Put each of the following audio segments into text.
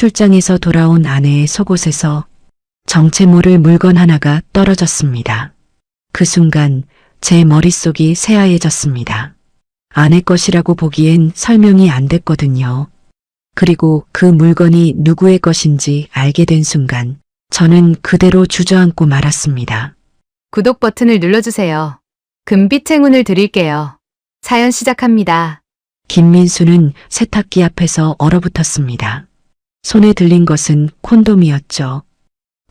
출장에서 돌아온 아내의 속옷에서 정체 모를 물건 하나가 떨어졌습니다. 그 순간 제 머릿속이 새하얘졌습니다. 아내 것이라고 보기엔 설명이 안 됐거든요. 그리고 그 물건이 누구의 것인지 알게 된 순간 저는 그대로 주저앉고 말았습니다. 구독 버튼을 눌러주세요. 금빛 행운을 드릴게요. 사연 시작합니다. 김민수는 세탁기 앞에서 얼어붙었습니다. 손에 들린 것은 콘돔이었죠.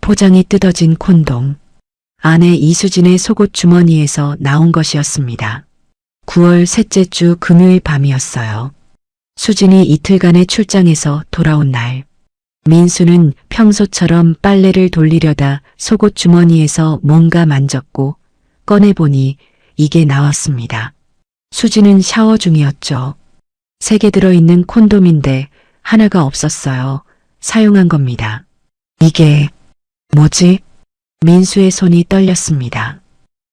포장이 뜯어진 콘돔. 아내 이수진의 속옷 주머니에서 나온 것이었습니다. 9월 셋째 주 금요일 밤이었어요. 수진이 이틀간의 출장에서 돌아온 날. 민수는 평소처럼 빨래를 돌리려다 속옷 주머니에서 뭔가 만졌고 꺼내보니 이게 나왔습니다. 수진은 샤워 중이었죠. 3개 들어있는 콘돔인데 하나가 없었어요. 사용한 겁니다. 이게 뭐지? 민수의 손이 떨렸습니다.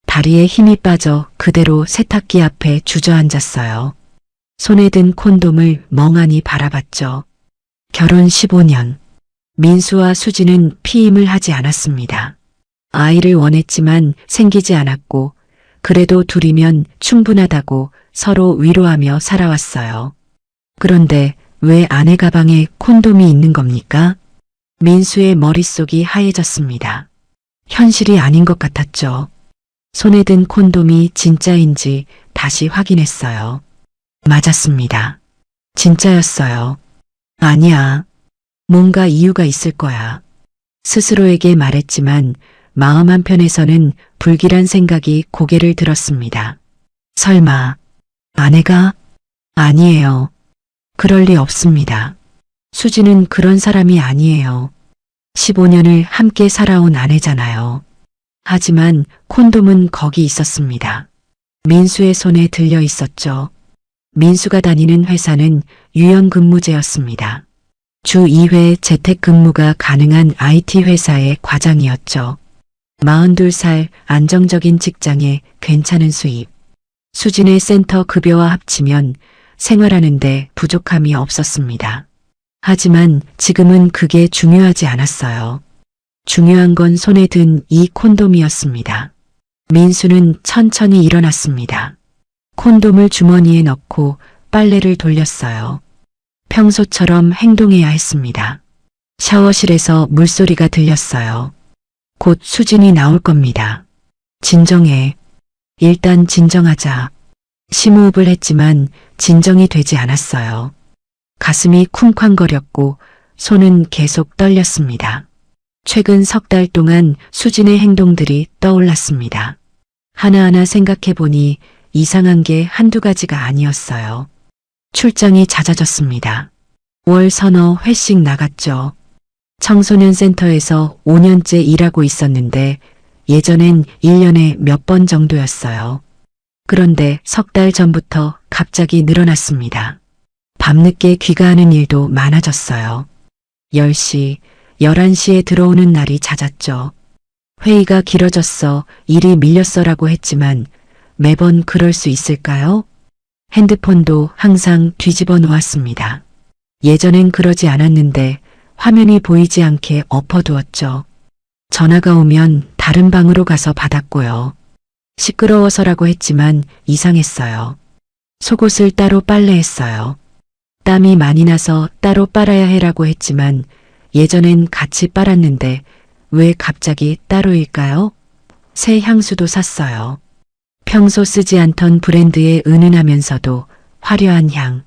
다리에 힘이 빠져 그대로 세탁기 앞에 주저앉았어요. 손에 든 콘돔을 멍하니 바라봤죠. 결혼 15년. 민수와 수진은 피임을 하지 않았습니다. 아이를 원했지만 생기지 않았고 그래도 둘이면 충분하다고 서로 위로하며 살아왔어요. 그런데 왜 아내 가방에 콘돔이 있는 겁니까? 민수의 머릿속이 하얘졌습니다. 현실이 아닌 것 같았죠. 손에 든 콘돔이 진짜인지 다시 확인했어요. 맞았습니다. 진짜였어요. 아니야. 뭔가 이유가 있을 거야. 스스로에게 말했지만 마음 한편에서는 불길한 생각이 고개를 들었습니다. 설마 아내가? 아니에요. 그럴 리 없습니다. 수지는 그런 사람이 아니에요. 15년을 함께 살아온 아내잖아요. 하지만 콘돔은 거기 있었습니다. 민수의 손에 들려 있었죠. 민수가 다니는 회사는 유연근무제였습니다. 주 2회 재택근무가 가능한 IT 회사의 과장이었죠. 42살 안정적인 직장에 괜찮은 수입. 수진의 센터 급여와 합치면 생활하는데 부족함이 없었습니다. 하지만 지금은 그게 중요하지 않았어요. 중요한 건 손에 든 이 콘돔이었습니다. 민수는 천천히 일어났습니다. 콘돔을 주머니에 넣고 빨래를 돌렸어요. 평소처럼 행동해야 했습니다. 샤워실에서 물소리가 들렸어요. 곧 수진이 나올 겁니다. 진정해. 일단 진정하자. 심호흡을 했지만 진정이 되지 않았어요. 가슴이 쿵쾅거렸고 손은 계속 떨렸습니다. 최근 3달 동안 수진의 행동들이 떠올랐습니다. 하나하나 생각해보니 이상한 게 한두 가지가 아니었어요. 출장이 잦아졌습니다. 월 서너 회씩 나갔죠. 청소년 센터에서 5년째 일하고 있었는데 예전엔 1년에 몇 번 정도였어요. 그런데 3달 전부터 갑자기 늘어났습니다. 밤늦게 귀가하는 일도 많아졌어요. 10시, 11시에 들어오는 날이 잦았죠. 회의가 길어졌어, 일이 밀렸어라고 했지만 매번 그럴 수 있을까요? 핸드폰도 항상 뒤집어 놓았습니다. 예전엔 그러지 않았는데 화면이 보이지 않게 엎어두었죠. 전화가 오면 다른 방으로 가서 받았고요. 시끄러워서라고 했지만 이상했어요. 속옷을 따로 빨래했어요. 땀이 많이 나서 따로 빨아야 해라고 했지만 예전엔 같이 빨았는데 왜 갑자기 따로일까요? 새 향수도 샀어요. 평소 쓰지 않던 브랜드의 은은하면서도 화려한 향.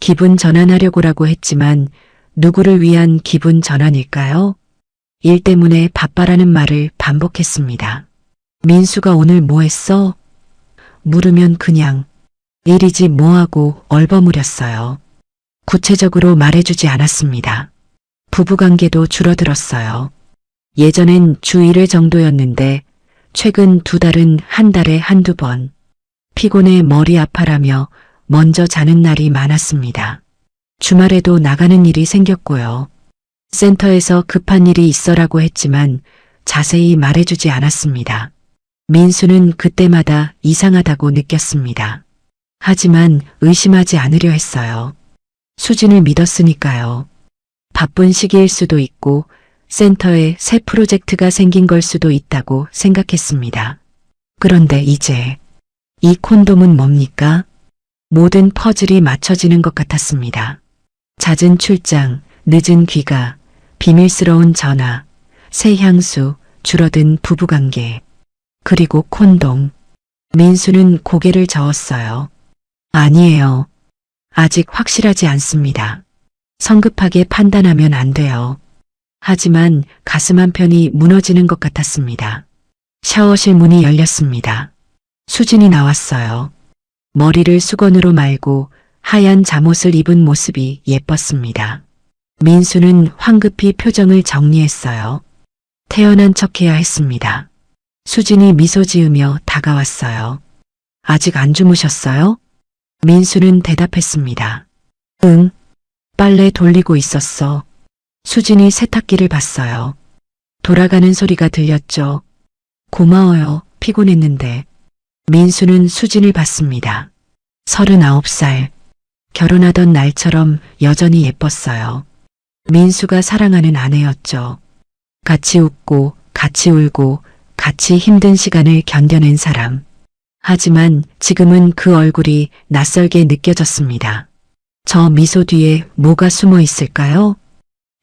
기분 전환하려고라고 했지만 누구를 위한 기분 전환일까요? 일 때문에 바빠라는 말을 반복했습니다. 민수가 오늘 뭐 했어? 물으면 그냥 일이지 뭐하고 얼버무렸어요. 구체적으로 말해주지 않았습니다. 부부관계도 줄어들었어요. 예전엔 주 1회 정도였는데 최근 2달은 한 달에 한두 번. 피곤해 머리 아파라며 먼저 자는 날이 많았습니다. 주말에도 나가는 일이 생겼고요. 센터에서 급한 일이 있어라고 했지만 자세히 말해주지 않았습니다. 민수는 그때마다 이상하다고 느꼈습니다. 하지만 의심하지 않으려 했어요. 수진을 믿었으니까요. 바쁜 시기일 수도 있고 센터에 새 프로젝트가 생긴 걸 수도 있다고 생각했습니다. 그런데 이제 이 콘돔은 뭡니까? 모든 퍼즐이 맞춰지는 것 같았습니다. 잦은 출장, 늦은 귀가, 비밀스러운 전화, 새 향수, 줄어든 부부관계, 그리고 콘돔. 민수는 고개를 저었어요. 아니에요. 아직 확실하지 않습니다. 성급하게 판단하면 안 돼요. 하지만 가슴 한편이 무너지는 것 같았습니다. 샤워실 문이 열렸습니다. 수진이 나왔어요. 머리를 수건으로 말고 하얀 잠옷을 입은 모습이 예뻤습니다. 민수는 황급히 표정을 정리했어요. 태연한 척해야 했습니다. 수진이 미소 지으며 다가왔어요. 아직 안 주무셨어요? 민수는 대답했습니다. 응. 빨래 돌리고 있었어. 수진이 세탁기를 봤어요. 돌아가는 소리가 들렸죠. 고마워요. 피곤했는데. 민수는 수진을 봤습니다. 39살. 결혼하던 날처럼 여전히 예뻤어요. 민수가 사랑하는 아내였죠. 같이 웃고, 같이 울고, 같이 힘든 시간을 견뎌낸 사람. 하지만 지금은 그 얼굴이 낯설게 느껴졌습니다. 저 미소 뒤에 뭐가 숨어 있을까요?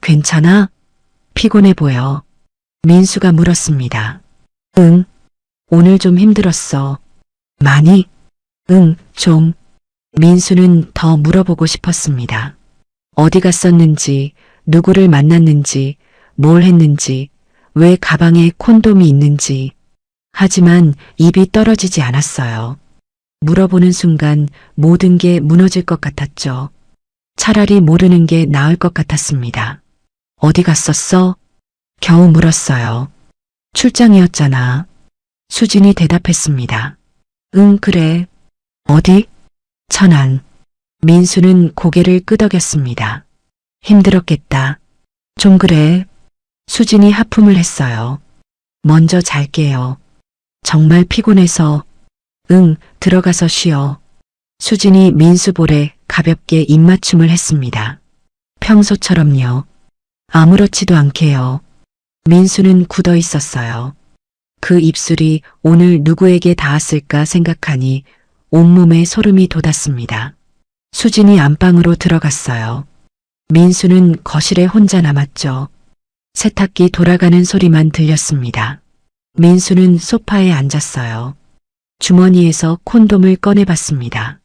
괜찮아? 피곤해 보여. 민수가 물었습니다. 응. 오늘 좀 힘들었어. 많이? 응, 좀. 민수는 더 물어보고 싶었습니다. 어디 갔었는지, 누구를 만났는지, 뭘 했는지, 왜 가방에 콘돔이 있는지. 하지만 입이 떨어지지 않았어요. 물어보는 순간 모든 게 무너질 것 같았죠. 차라리 모르는 게 나을 것 같았습니다. 어디 갔었어? 겨우 물었어요. 출장이었잖아. 수진이 대답했습니다. 응, 그래. 어디? 천안. 민수는 고개를 끄덕였습니다. 힘들었겠다. 좀 그래. 수진이 하품을 했어요. 먼저 잘게요. 정말 피곤해서. 응, 들어가서 쉬어. 수진이 민수 볼에 가볍게 입맞춤을 했습니다. 평소처럼요. 아무렇지도 않게요. 민수는 굳어 있었어요. 그 입술이 오늘 누구에게 닿았을까 생각하니 온몸에 소름이 돋았습니다. 수진이 안방으로 들어갔어요. 민수는 거실에 혼자 남았죠. 세탁기 돌아가는 소리만 들렸습니다. 민수는 소파에 앉았어요. 주머니에서 콘돔을 꺼내봤습니다.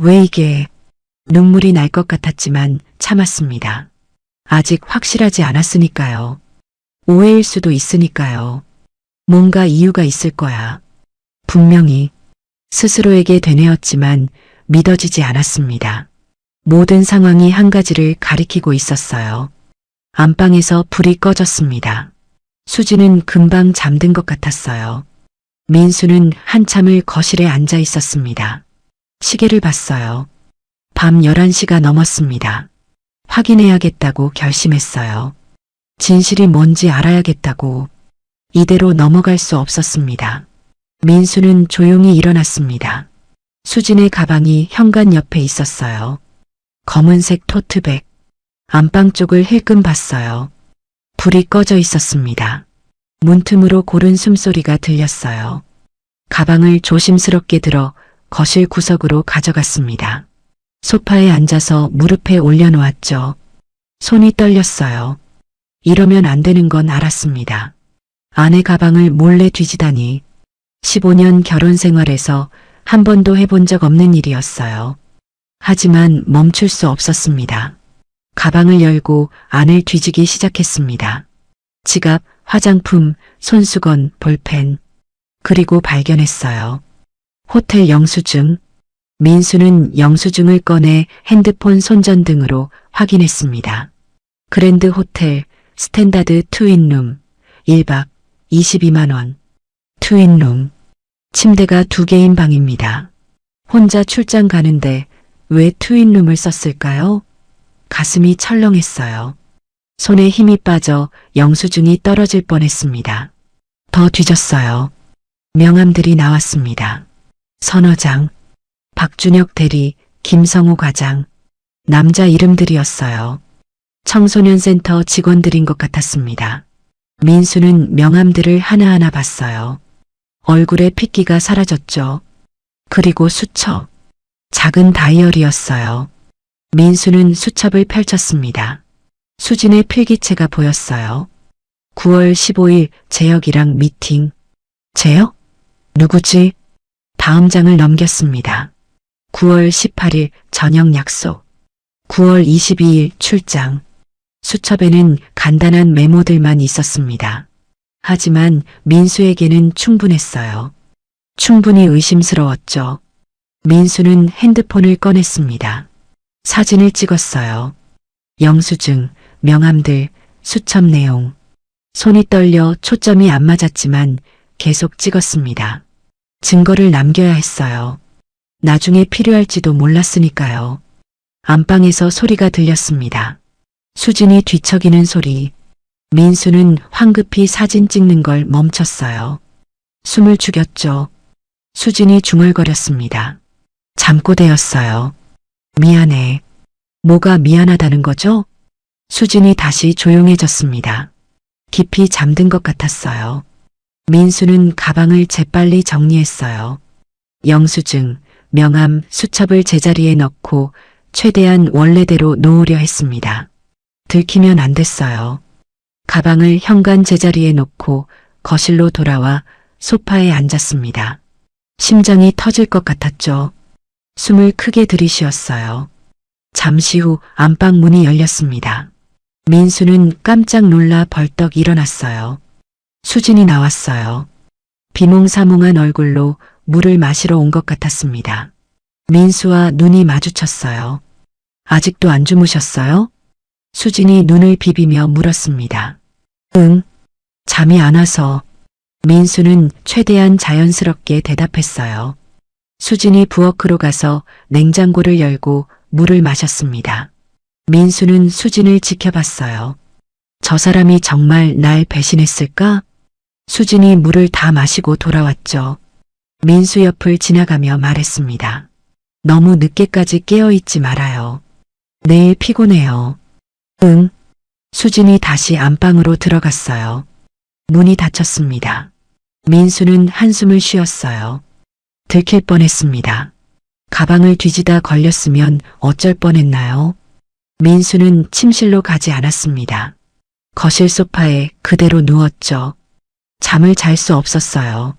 왜 이게? 눈물이 날 것 같았지만 참았습니다. 아직 확실하지 않았으니까요. 오해일 수도 있으니까요. 뭔가 이유가 있을 거야. 분명히 스스로에게 되뇌었지만 믿어지지 않았습니다. 모든 상황이 한 가지를 가리키고 있었어요. 안방에서 불이 꺼졌습니다. 수지는 금방 잠든 것 같았어요. 민수는 한참을 거실에 앉아 있었습니다. 시계를 봤어요. 밤 11시가 넘었습니다. 확인해야겠다고 결심했어요. 진실이 뭔지 알아야겠다고. 이대로 넘어갈 수 없었습니다. 민수는 조용히 일어났습니다. 수진의 가방이 현관 옆에 있었어요. 검은색 토트백. 안방 쪽을 힐끔 봤어요. 불이 꺼져 있었습니다. 문틈으로 고른 숨소리가 들렸어요. 가방을 조심스럽게 들어 거실 구석으로 가져갔습니다. 소파에 앉아서 무릎에 올려놓았죠. 손이 떨렸어요. 이러면 안 되는 건 알았습니다. 아내 가방을 몰래 뒤지다니. 15년 결혼 생활에서 한 번도 해본 적 없는 일이었어요. 하지만 멈출 수 없었습니다. 가방을 열고 안을 뒤지기 시작했습니다. 지갑, 화장품, 손수건, 볼펜. 그리고 발견했어요. 호텔 영수증. 민수는 영수증을 꺼내 핸드폰 손전등으로 확인했습니다. 그랜드 호텔, 스탠다드 트윈룸, 1박 22만 원. 트윈룸. 침대가 2개인 방입니다. 혼자 출장 가는데 왜 트윈룸을 썼을까요? 가슴이 철렁했어요. 손에 힘이 빠져 영수증이 떨어질 뻔했습니다. 더 뒤졌어요. 명함들이 나왔습니다. 선어장, 박준혁 대리, 김성우 과장, 남자 이름들이었어요. 청소년 센터 직원들인 것 같았습니다. 민수는 명함들을 하나하나 봤어요. 얼굴에 핏기가 사라졌죠. 그리고 수첩. 작은 다이어리였어요. 민수는 수첩을 펼쳤습니다. 수진의 필기체가 보였어요. 9월 15일 재혁이랑 미팅. 재혁? 누구지? 다음 장을 넘겼습니다. 9월 18일 저녁 약속. 9월 22일 출장. 수첩에는 간단한 메모들만 있었습니다. 하지만 민수에게는 충분했어요. 충분히 의심스러웠죠. 민수는 핸드폰을 꺼냈습니다. 사진을 찍었어요. 영수증, 명함들, 수첩 내용. 손이 떨려 초점이 안 맞았지만 계속 찍었습니다. 증거를 남겨야 했어요. 나중에 필요할지도 몰랐으니까요. 안방에서 소리가 들렸습니다. 수진이 뒤척이는 소리. 민수는 황급히 사진 찍는 걸 멈췄어요. 숨을 죽였죠. 수진이 중얼거렸습니다. 잠꼬대였어요. 미안해. 뭐가 미안하다는 거죠? 수진이 다시 조용해졌습니다. 깊이 잠든 것 같았어요. 민수는 가방을 재빨리 정리했어요. 영수증, 명함, 수첩을 제자리에 넣고 최대한 원래대로 놓으려 했습니다. 들키면 안 됐어요. 가방을 현관 제자리에 놓고 거실로 돌아와 소파에 앉았습니다. 심장이 터질 것 같았죠. 숨을 크게 들이쉬었어요. 잠시 후 안방 문이 열렸습니다. 민수는 깜짝 놀라 벌떡 일어났어요. 수진이 나왔어요. 비몽사몽한 얼굴로 물을 마시러 온 것 같았습니다. 민수와 눈이 마주쳤어요. 아직도 안 주무셨어요? 수진이 눈을 비비며 물었습니다. 응, 잠이 안 와서. 민수는 최대한 자연스럽게 대답했어요. 수진이 부엌으로 가서 냉장고를 열고 물을 마셨습니다. 민수는 수진을 지켜봤어요. 저 사람이 정말 날 배신했을까? 수진이 물을 다 마시고 돌아왔죠. 민수 옆을 지나가며 말했습니다. 너무 늦게까지 깨어있지 말아요. 내일 피곤해요. 응. 수진이 다시 안방으로 들어갔어요. 문이 닫혔습니다. 민수는 한숨을 쉬었어요. 들킬 뻔했습니다. 가방을 뒤지다 걸렸으면 어쩔 뻔했나요? 민수는 침실로 가지 않았습니다. 거실 소파에 그대로 누웠죠. 잠을 잘 수 없었어요.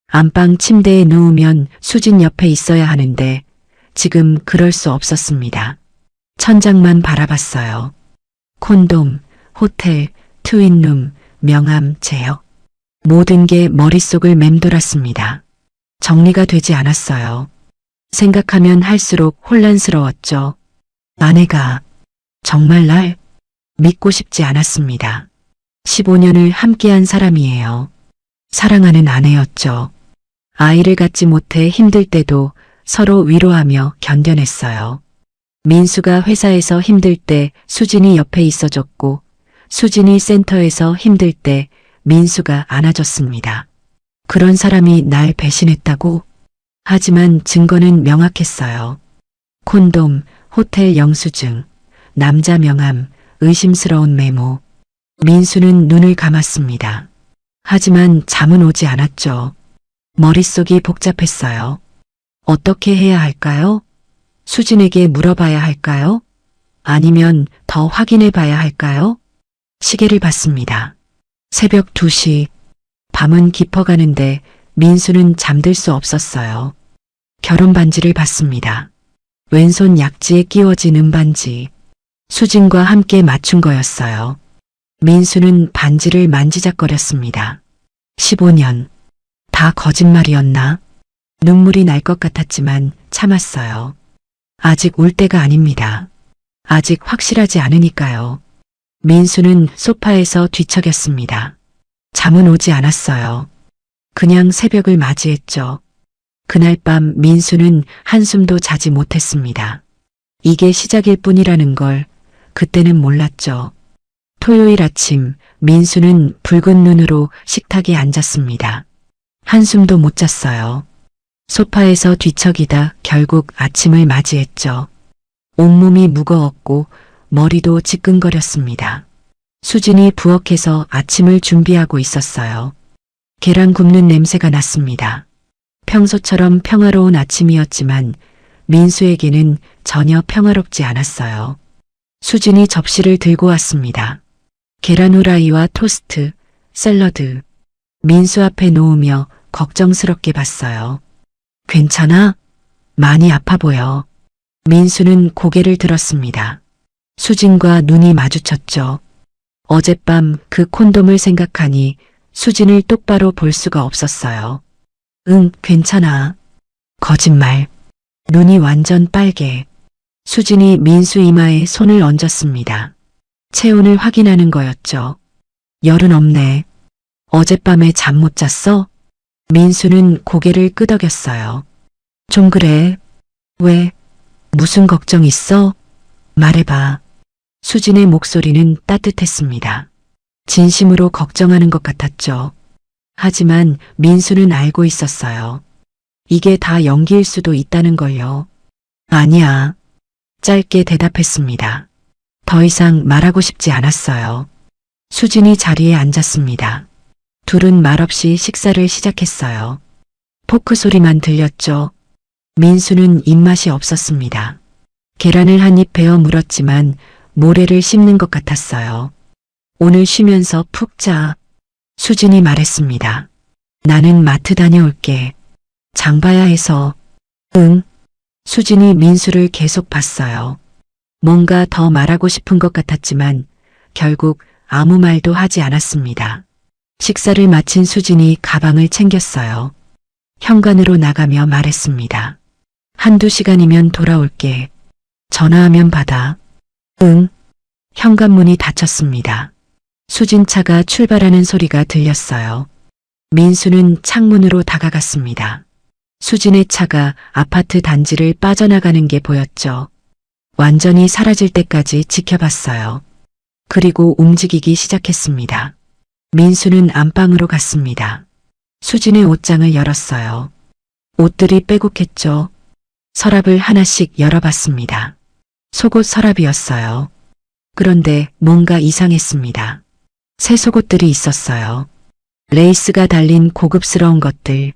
안방 침대에 누우면 수진 옆에 있어야 하는데 지금 그럴 수 없었습니다. 천장만 바라봤어요. 콘돔, 호텔, 트윈룸, 명함, 재혁. 모든 게 머릿속을 맴돌았습니다. 정리가 되지 않았어요. 생각하면 할수록 혼란스러웠죠. 아내가 정말 날 믿고 싶지 않았습니다. 15년을 함께한 사람이에요. 사랑하는 아내였죠. 아이를 갖지 못해 힘들 때도 서로 위로하며 견뎌냈어요. 민수가 회사에서 힘들 때 수진이 옆에 있어줬고 수진이 센터에서 힘들 때 민수가 안아줬습니다. 그런 사람이 날 배신했다고? 하지만 증거는 명확했어요. 콘돔, 호텔 영수증, 남자 명함, 의심스러운 메모. 민수는 눈을 감았습니다. 하지만 잠은 오지 않았죠. 머릿속이 복잡했어요. 어떻게 해야 할까요? 수진에게 물어봐야 할까요? 아니면 더 확인해 봐야 할까요? 시계를 봤습니다. 새벽 2시. 밤은 깊어가는데 민수는 잠들 수 없었어요. 결혼 반지를 봤습니다. 왼손 약지에 끼워진 은반지. 수진과 함께 맞춘 거였어요. 민수는 반지를 만지작거렸습니다. 15년. 다 거짓말이었나? 눈물이 날 것 같았지만 참았어요. 아직 울 때가 아닙니다. 아직 확실하지 않으니까요. 민수는 소파에서 뒤척였습니다. 잠은 오지 않았어요. 그냥 새벽을 맞이했죠. 그날 밤 민수는 한숨도 자지 못했습니다. 이게 시작일 뿐이라는 걸 그때는 몰랐죠. 토요일 아침 민수는 붉은 눈으로 식탁에 앉았습니다. 한숨도 못 잤어요. 소파에서 뒤척이다 결국 아침을 맞이했죠. 온몸이 무거웠고 머리도 지끈거렸습니다. 수진이 부엌에서 아침을 준비하고 있었어요. 계란 굽는 냄새가 났습니다. 평소처럼 평화로운 아침이었지만 민수에게는 전혀 평화롭지 않았어요. 수진이 접시를 들고 왔습니다. 계란 후라이와 토스트, 샐러드. 민수 앞에 놓으며 걱정스럽게 봤어요. 괜찮아? 많이 아파 보여. 민수는 고개를 들었습니다. 수진과 눈이 마주쳤죠. 어젯밤 그 콘돔을 생각하니 수진을 똑바로 볼 수가 없었어요. 응, 괜찮아. 거짓말. 눈이 완전 빨개. 수진이 민수 이마에 손을 얹었습니다. 체온을 확인하는 거였죠. 열은 없네. 어젯밤에 잠 못 잤어? 민수는 고개를 끄덕였어요. 좀 그래. 왜? 무슨 걱정 있어? 말해봐. 수진의 목소리는 따뜻했습니다. 진심으로 걱정하는 것 같았죠. 하지만 민수는 알고 있었어요. 이게 다 연기일 수도 있다는 걸요. 아니야. 짧게 대답했습니다. 더 이상 말하고 싶지 않았어요. 수진이 자리에 앉았습니다. 둘은 말없이 식사를 시작했어요. 포크 소리만 들렸죠. 민수는 입맛이 없었습니다. 계란을 한 입 베어 물었지만 모래를 씹는 것 같았어요. 오늘 쉬면서 푹 자. 수진이 말했습니다. 나는 마트 다녀올게. 장 봐야 해서. 응. 수진이 민수를 계속 봤어요. 뭔가 더 말하고 싶은 것 같았지만 결국 아무 말도 하지 않았습니다. 식사를 마친 수진이 가방을 챙겼어요. 현관으로 나가며 말했습니다. 한두 시간이면 돌아올게. 전화하면 받아. 응. 현관문이 닫혔습니다. 수진 차가 출발하는 소리가 들렸어요. 민수는 창문으로 다가갔습니다. 수진의 차가 아파트 단지를 빠져나가는 게 보였죠. 완전히 사라질 때까지 지켜봤어요. 그리고 움직이기 시작했습니다. 민수는 안방으로 갔습니다. 수진의 옷장을 열었어요. 옷들이 빼곡했죠. 서랍을 하나씩 열어봤습니다. 속옷 서랍이었어요. 그런데 뭔가 이상했습니다. 새 속옷들이 있었어요. 레이스가 달린 고급스러운 것들,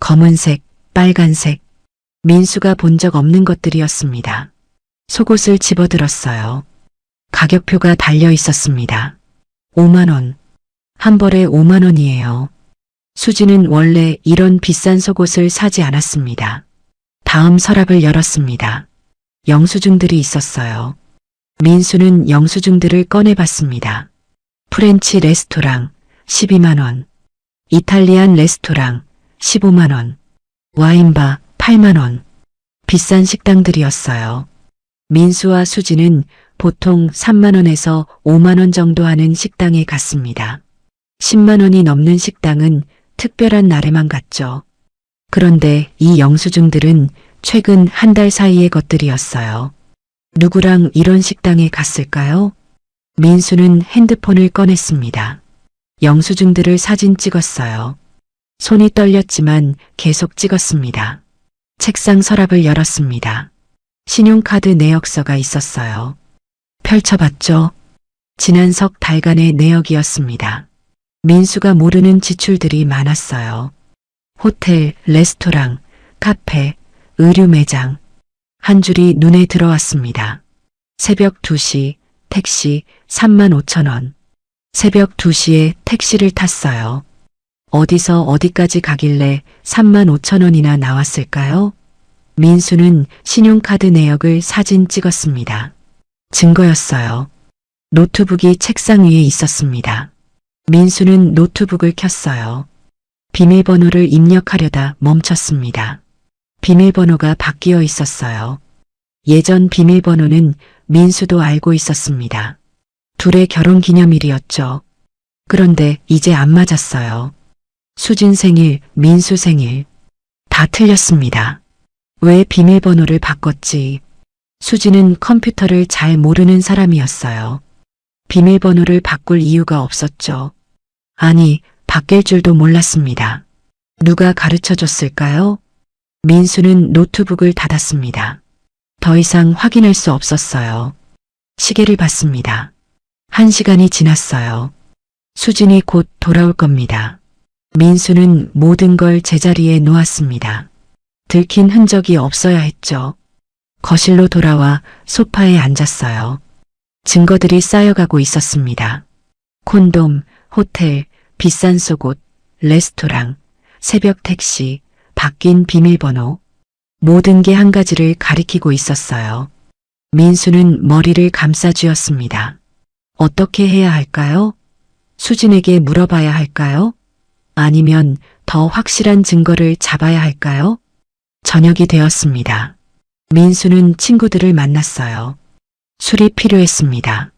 검은색, 빨간색, 민수가 본 적 없는 것들이었습니다. 속옷을 집어들었어요. 가격표가 달려 있었습니다. 5만 원. 한 벌에 5만 원이에요. 수지는 원래 이런 비싼 속옷을 사지 않았습니다. 다음 서랍을 열었습니다. 영수증들이 있었어요. 민수는 영수증들을 꺼내봤습니다. 프렌치 레스토랑 12만 원, 이탈리안 레스토랑 15만 원, 와인바 8만 원. 비싼 식당들이었어요. 민수와 수지는 보통 3만 원에서 5만 원 정도 하는 식당에 갔습니다. 10만 원이 넘는 식당은 특별한 날에만 갔죠. 그런데 이 영수증들은 최근 한 달 사이의 것들이었어요. 누구랑 이런 식당에 갔을까요? 민수는 핸드폰을 꺼냈습니다. 영수증들을 사진 찍었어요. 손이 떨렸지만 계속 찍었습니다. 책상 서랍을 열었습니다. 신용카드 내역서가 있었어요. 펼쳐봤죠. 지난 석 달간의 내역이었습니다. 민수가 모르는 지출들이 많았어요. 호텔, 레스토랑, 카페, 의류 매장. 한 줄이 눈에 들어왔습니다. 새벽 2시, 택시 3만 5천 원. 새벽 2시에 택시를 탔어요. 어디서 어디까지 가길래 3만 5천 원이나 나왔을까요? 민수는 신용카드 내역을 사진 찍었습니다. 증거였어요. 노트북이 책상 위에 있었습니다. 민수는 노트북을 켰어요. 비밀번호를 입력하려다 멈췄습니다. 비밀번호가 바뀌어 있었어요. 예전 비밀번호는 민수도 알고 있었습니다. 둘의 결혼기념일이었죠. 그런데 이제 안 맞았어요. 수진 생일, 민수 생일. 다 틀렸습니다. 왜 비밀번호를 바꿨지? 수진은 컴퓨터를 잘 모르는 사람이었어요. 비밀번호를 바꿀 이유가 없었죠. 아니, 바뀔 줄도 몰랐습니다. 누가 가르쳐 줬을까요? 민수는 노트북을 닫았습니다. 더 이상 확인할 수 없었어요. 시계를 봤습니다. 1시간이 지났어요. 수진이 곧 돌아올 겁니다. 민수는 모든 걸 제자리에 놓았습니다. 들킨 흔적이 없어야 했죠. 거실로 돌아와 소파에 앉았어요. 증거들이 쌓여가고 있었습니다. 콘돔, 호텔, 비싼 속옷, 레스토랑, 새벽 택시, 바뀐 비밀번호. 모든 게 한 가지를 가리키고 있었어요. 민수는 머리를 감싸쥐었습니다. 어떻게 해야 할까요? 수진에게 물어봐야 할까요? 아니면 더 확실한 증거를 잡아야 할까요? 저녁이 되었습니다. 민수는 친구들을 만났어요. 술이 필요했습니다.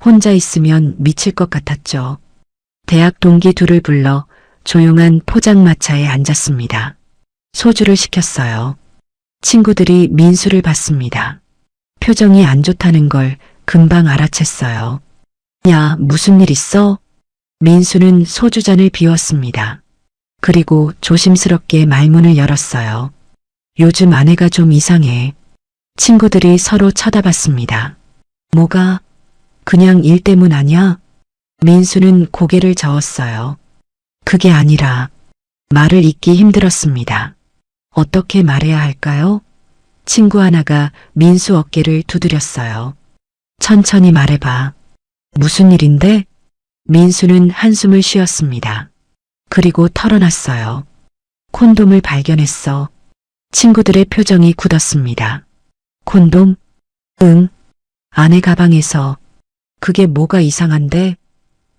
혼자 있으면 미칠 것 같았죠. 대학 동기 둘을 불러 조용한 포장마차에 앉았습니다. 소주를 시켰어요. 친구들이 민수를 봤습니다. 표정이 안 좋다는 걸 금방 알아챘어요. 야, 무슨 일 있어? 민수는 소주잔을 비웠습니다. 그리고 조심스럽게 말문을 열었어요. 요즘 아내가 좀 이상해. 친구들이 서로 쳐다봤습니다. 뭐가? 그냥 일 때문 아냐? 민수는 고개를 저었어요. 그게 아니라 말을 잇기 힘들었습니다. 어떻게 말해야 할까요? 친구 하나가 민수 어깨를 두드렸어요. 천천히 말해봐. 무슨 일인데? 민수는 한숨을 쉬었습니다. 그리고 털어놨어요. 콘돔을 발견했어. 친구들의 표정이 굳었습니다. 콘돔? 응. 아내 가방에서. 그게 뭐가 이상한데?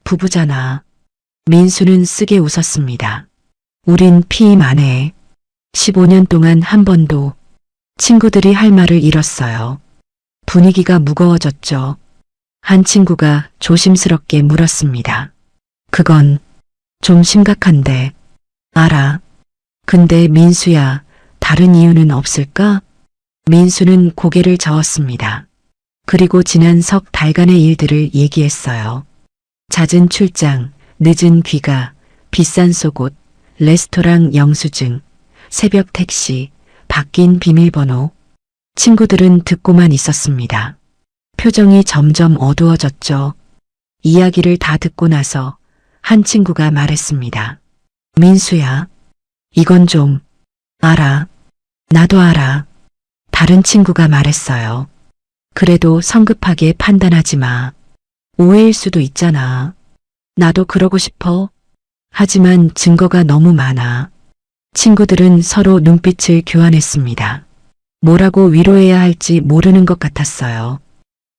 부부잖아. 민수는 쓰게 웃었습니다. 우린 피임 안 해. 15년 동안 한 번도. 친구들이 할 말을 잃었어요. 분위기가 무거워졌죠. 한 친구가 조심스럽게 물었습니다. 그건 좀 심각한데. 알아. 근데 민수야, 다른 이유는 없을까? 민수는 고개를 저었습니다. 그리고 지난 석 달간의 일들을 얘기했어요. 잦은 출장, 늦은 귀가, 비싼 속옷, 레스토랑 영수증, 새벽 택시, 바뀐 비밀번호. 친구들은 듣고만 있었습니다. 표정이 점점 어두워졌죠. 이야기를 다 듣고 나서 한 친구가 말했습니다. 민수야, 이건 좀. 알아. 나도 알아. 다른 친구가 말했어요. 그래도 성급하게 판단하지 마. 오해일 수도 있잖아. 나도 그러고 싶어. 하지만 증거가 너무 많아. 친구들은 서로 눈빛을 교환했습니다. 뭐라고 위로해야 할지 모르는 것 같았어요.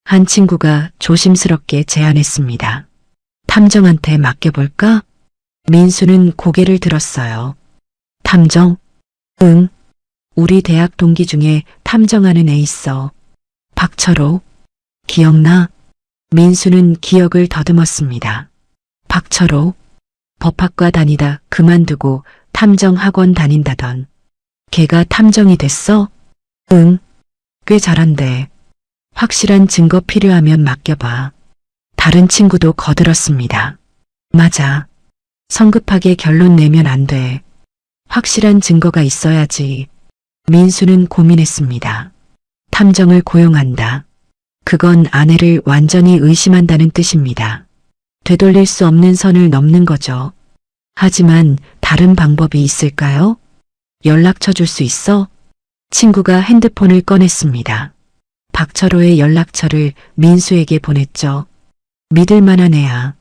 한 친구가 조심스럽게 제안했습니다. 탐정한테 맡겨볼까? 민수는 고개를 들었어요. 탐정? 응. 우리 대학 동기 중에 탐정하는 애 있어. 박철호. 기억나? 민수는 기억을 더듬었습니다. 박철호. 법학과 다니다 그만두고 탐정 학원 다닌다던. 걔가 탐정이 됐어? 응. 꽤 잘한대. 확실한 증거 필요하면 맡겨봐. 다른 친구도 거들었습니다. 맞아. 성급하게 결론 내면 안 돼. 확실한 증거가 있어야지. 민수는 고민했습니다. 탐정을 고용한다. 그건 아내를 완전히 의심한다는 뜻입니다. 되돌릴 수 없는 선을 넘는 거죠. 하지만 다른 방법이 있을까요? 연락처 줄 수 있어? 친구가 핸드폰을 꺼냈습니다. 박철호의 연락처를 민수에게 보냈죠. 믿을 만한 애야.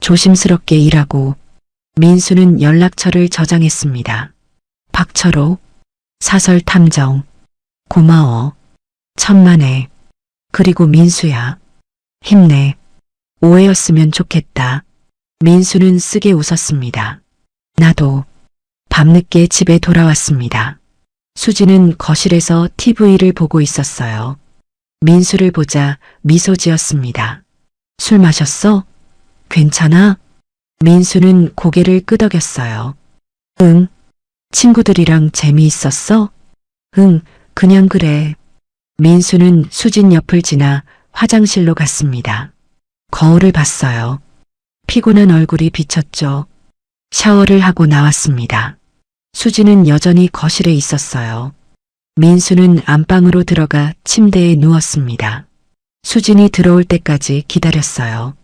조심스럽게 일하고. 민수는 연락처를 저장했습니다. 박철호. 사설 탐정. 고마워. 천만에. 그리고 민수야. 힘내. 오해였으면 좋겠다. 민수는 쓰게 웃었습니다. 나도. 밤늦게 집에 돌아왔습니다. 수지는 거실에서 TV를 보고 있었어요. 민수를 보자 미소 지었습니다. 술 마셨어? 괜찮아? 민수는 고개를 끄덕였어요. 응. 친구들이랑 재미있었어? 응, 그냥 그래. 민수는 수진 옆을 지나 화장실로 갔습니다. 거울을 봤어요. 피곤한 얼굴이 비쳤죠. 샤워를 하고 나왔습니다. 수지는 여전히 거실에 있었어요. 민수는 안방으로 들어가 침대에 누웠습니다. 수진이 들어올 때까지 기다렸어요.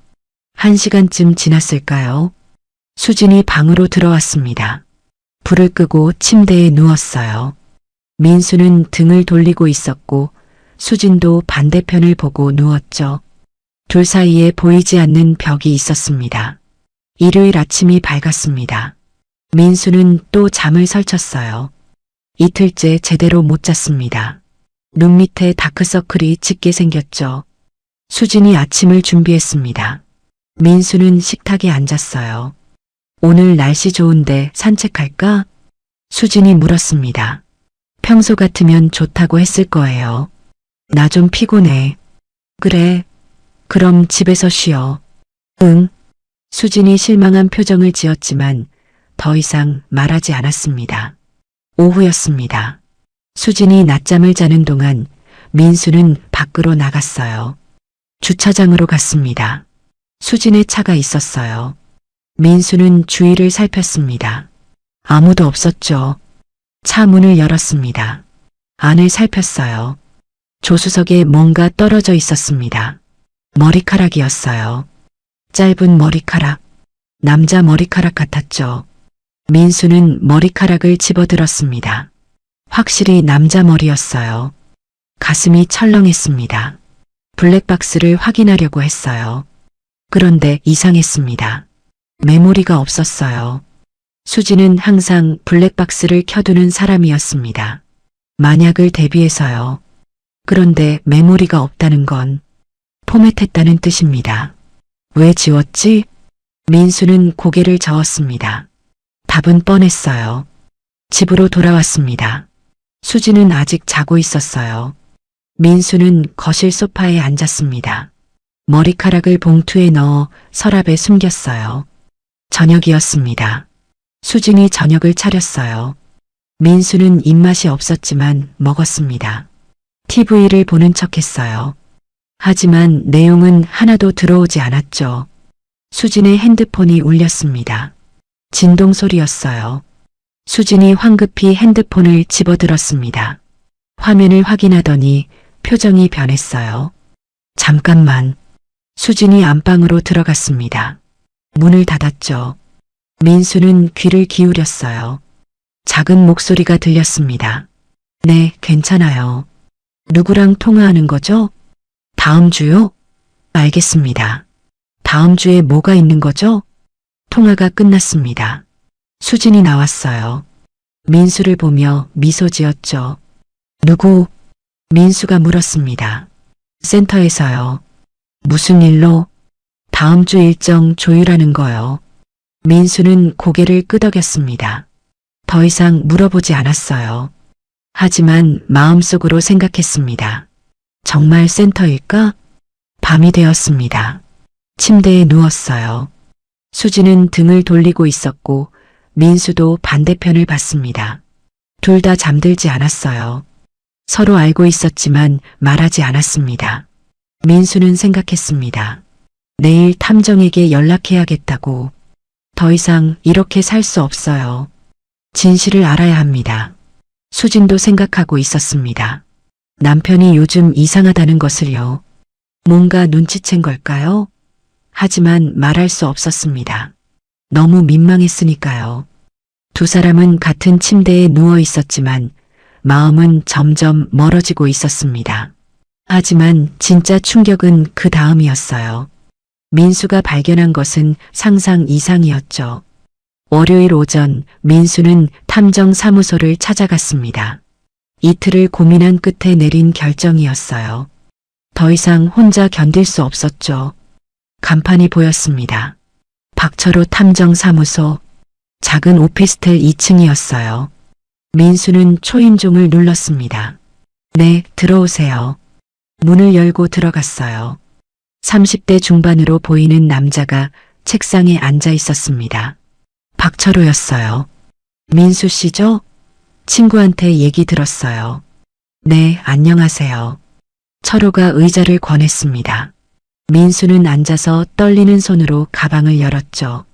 1시간쯤 지났을까요? 수진이 방으로 들어왔습니다. 불을 끄고 침대에 누웠어요. 민수는 등을 돌리고 있었고 수진도 반대편을 보고 누웠죠. 둘 사이에 보이지 않는 벽이 있었습니다. 일요일 아침이 밝았습니다. 민수는 또 잠을 설쳤어요. 이틀째 제대로 못 잤습니다. 눈 밑에 다크서클이 짙게 생겼죠. 수진이 아침을 준비했습니다. 민수는 식탁에 앉았어요. 오늘 날씨 좋은데 산책할까? 수진이 물었습니다. 평소 같으면 좋다고 했을 거예요. 나 좀 피곤해. 그래. 그럼 집에서 쉬어. 응. 수진이 실망한 표정을 지었지만 더 이상 말하지 않았습니다. 오후였습니다. 수진이 낮잠을 자는 동안 민수는 밖으로 나갔어요. 주차장으로 갔습니다. 수진의 차가 있었어요. 민수는 주위를 살폈습니다. 아무도 없었죠. 차 문을 열었습니다. 안을 살폈어요. 조수석에 뭔가 떨어져 있었습니다. 머리카락이었어요. 짧은 머리카락. 남자 머리카락 같았죠. 민수는 머리카락을 집어들었습니다. 확실히 남자 머리였어요. 가슴이 철렁했습니다. 블랙박스를 확인하려고 했어요. 그런데 이상했습니다. 메모리가 없었어요. 수지는 항상 블랙박스를 켜두는 사람이었습니다. 만약을 대비해서요. 그런데 메모리가 없다는 건 포맷했다는 뜻입니다. 왜 지웠지? 민수는 고개를 저었습니다. 답은 뻔했어요. 집으로 돌아왔습니다. 수지는 아직 자고 있었어요. 민수는 거실 소파에 앉았습니다. 머리카락을 봉투에 넣어 서랍에 숨겼어요. 저녁이었습니다. 수진이 저녁을 차렸어요. 민수는 입맛이 없었지만 먹었습니다. TV를 보는 척했어요. 하지만 내용은 하나도 들어오지 않았죠. 수진의 핸드폰이 울렸습니다. 진동 소리였어요. 수진이 황급히 핸드폰을 집어들었습니다. 화면을 확인하더니 표정이 변했어요. 잠깐만. 수진이 안방으로 들어갔습니다. 문을 닫았죠. 민수는 귀를 기울였어요. 작은 목소리가 들렸습니다. 네, 괜찮아요. 누구랑 통화하는 거죠? 다음 주요? 알겠습니다. 다음 주에 뭐가 있는 거죠? 통화가 끝났습니다. 수진이 나왔어요. 민수를 보며 미소 지었죠. 누구? 민수가 물었습니다. 센터에서요. 무슨 일로? 다음 주 일정 조율하는 거요. 민수는 고개를 끄덕였습니다. 더 이상 물어보지 않았어요. 하지만 마음속으로 생각했습니다. 정말 센터일까? 밤이 되었습니다. 침대에 누웠어요. 수지는 등을 돌리고 있었고 민수도 반대편을 봤습니다. 둘 다 잠들지 않았어요. 서로 알고 있었지만 말하지 않았습니다. 민수는 생각했습니다. 내일 탐정에게 연락해야겠다고. 더 이상 이렇게 살 수 없어요. 진실을 알아야 합니다. 수진도 생각하고 있었습니다. 남편이 요즘 이상하다는 것을요. 뭔가 눈치챈 걸까요? 하지만 말할 수 없었습니다. 너무 민망했으니까요. 두 사람은 같은 침대에 누워 있었지만 마음은 점점 멀어지고 있었습니다. 하지만 진짜 충격은 그 다음이었어요. 민수가 발견한 것은 상상 이상이었죠. 월요일 오전 민수는 탐정사무소를 찾아갔습니다. 이틀을 고민한 끝에 내린 결정이었어요. 더 이상 혼자 견딜 수 없었죠. 간판이 보였습니다. 박철호 탐정사무소. 작은 오피스텔 2층이었어요. 민수는 초인종을 눌렀습니다. 네, 들어오세요. 문을 열고 들어갔어요. 30대 중반으로 보이는 남자가 책상에 앉아 있었습니다. 박철호였어요. 민수 씨죠? 친구한테 얘기 들었어요. 네, 안녕하세요. 철호가 의자를 권했습니다. 민수는 앉아서 떨리는 손으로 가방을 열었죠.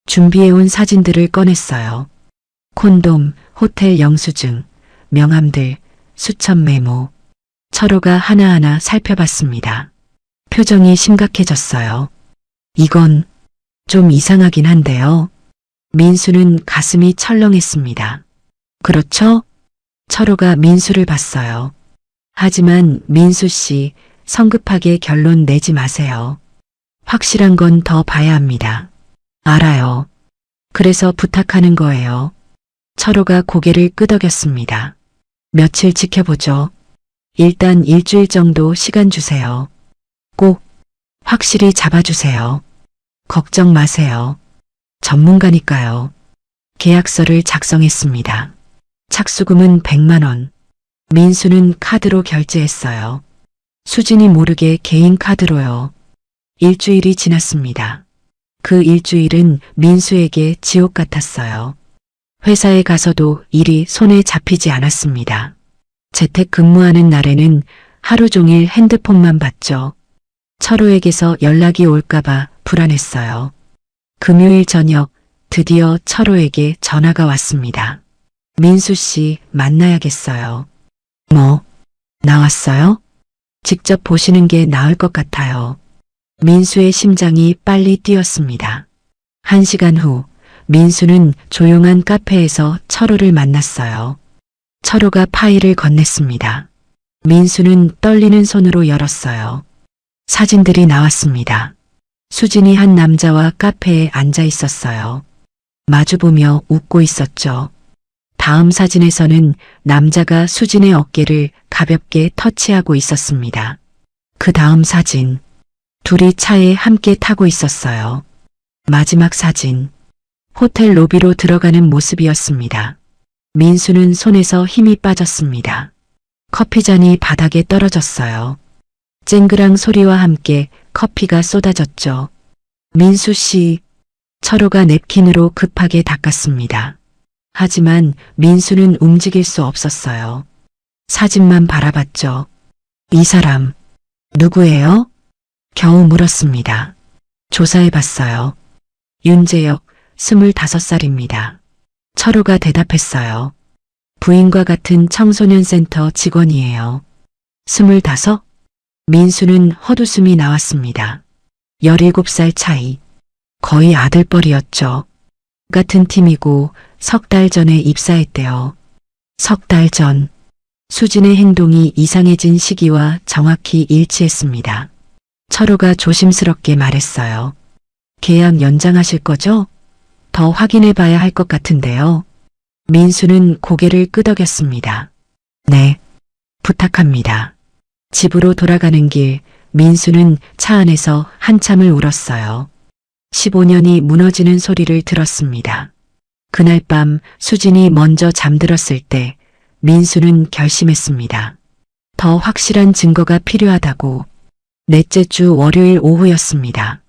준비해온 사진들을 꺼냈어요. 콘돔, 호텔 영수증, 명함들, 수첩 메모. 철호가 하나하나 살펴봤습니다. 표정이 심각해졌어요. 이건 좀 이상하긴 한데요. 민수는 가슴이 철렁했습니다. 그렇죠? 철호가 민수를 봤어요. 하지만 민수 씨, 성급하게 결론 내지 마세요. 확실한 건 더 봐야 합니다. 알아요. 그래서 부탁하는 거예요. 철호가 고개를 끄덕였습니다. 며칠 지켜보죠. 일단 일주일 정도 시간 주세요. 꼭 확실히 잡아주세요. 걱정 마세요. 전문가니까요. 계약서를 작성했습니다. 착수금은 100만 원. 민수는 카드로 결제했어요. 수진이 모르게 개인 카드로요. 일주일이 지났습니다. 그 일주일은 민수에게 지옥 같았어요. 회사에 가서도 일이 손에 잡히지 않았습니다. 재택 근무하는 날에는 하루 종일 핸드폰만 봤죠. 철호에게서 연락이 올까봐 불안했어요. 금요일 저녁 드디어 철호에게 전화가 왔습니다. 민수 씨 만나야겠어요. 뭐? 나왔어요? 직접 보시는 게 나을 것 같아요. 민수의 심장이 빨리 뛰었습니다. 1시간 후 민수는 조용한 카페에서 철호를 만났어요. 철호가 파일을 건넸습니다. 민수는 떨리는 손으로 열었어요. 사진들이 나왔습니다. 수진이 한 남자와 카페에 앉아 있었어요. 마주보며 웃고 있었죠. 다음 사진에서는 남자가 수진의 어깨를 가볍게 터치하고 있었습니다. 그 다음 사진, 둘이 차에 함께 타고 있었어요. 마지막 사진, 호텔 로비로 들어가는 모습이었습니다. 민수는 손에서 힘이 빠졌습니다. 커피잔이 바닥에 떨어졌어요. 쨍그랑 소리와 함께 커피가 쏟아졌죠. 민수 씨, 철호가 냅킨으로 급하게 닦았습니다. 하지만 민수는 움직일 수 없었어요. 사진만 바라봤죠. 이 사람, 누구예요? 겨우 물었습니다. 조사해봤어요. 윤재혁, 25살입니다. 철호가 대답했어요. 부인과 같은 청소년 센터 직원이에요. 25? 민수는 헛웃음이 나왔습니다. 17살 차이. 거의 아들뻘이었죠. 같은 팀이고 석 달 전에 입사했대요. 석 달 전. 수진의 행동이 이상해진 시기와 정확히 일치했습니다. 철호가 조심스럽게 말했어요. 계약 연장하실 거죠? 더 확인해 봐야 할 것 같은데요. 민수는 고개를 끄덕였습니다. 네, 부탁합니다. 집으로 돌아가는 길, 민수는 차 안에서 한참을 울었어요. 15년이 무너지는 소리를 들었습니다. 그날 밤 수진이 먼저 잠들었을 때 민수는 결심했습니다. 더 확실한 증거가 필요하다고. 넷째 주 월요일 오후였습니다.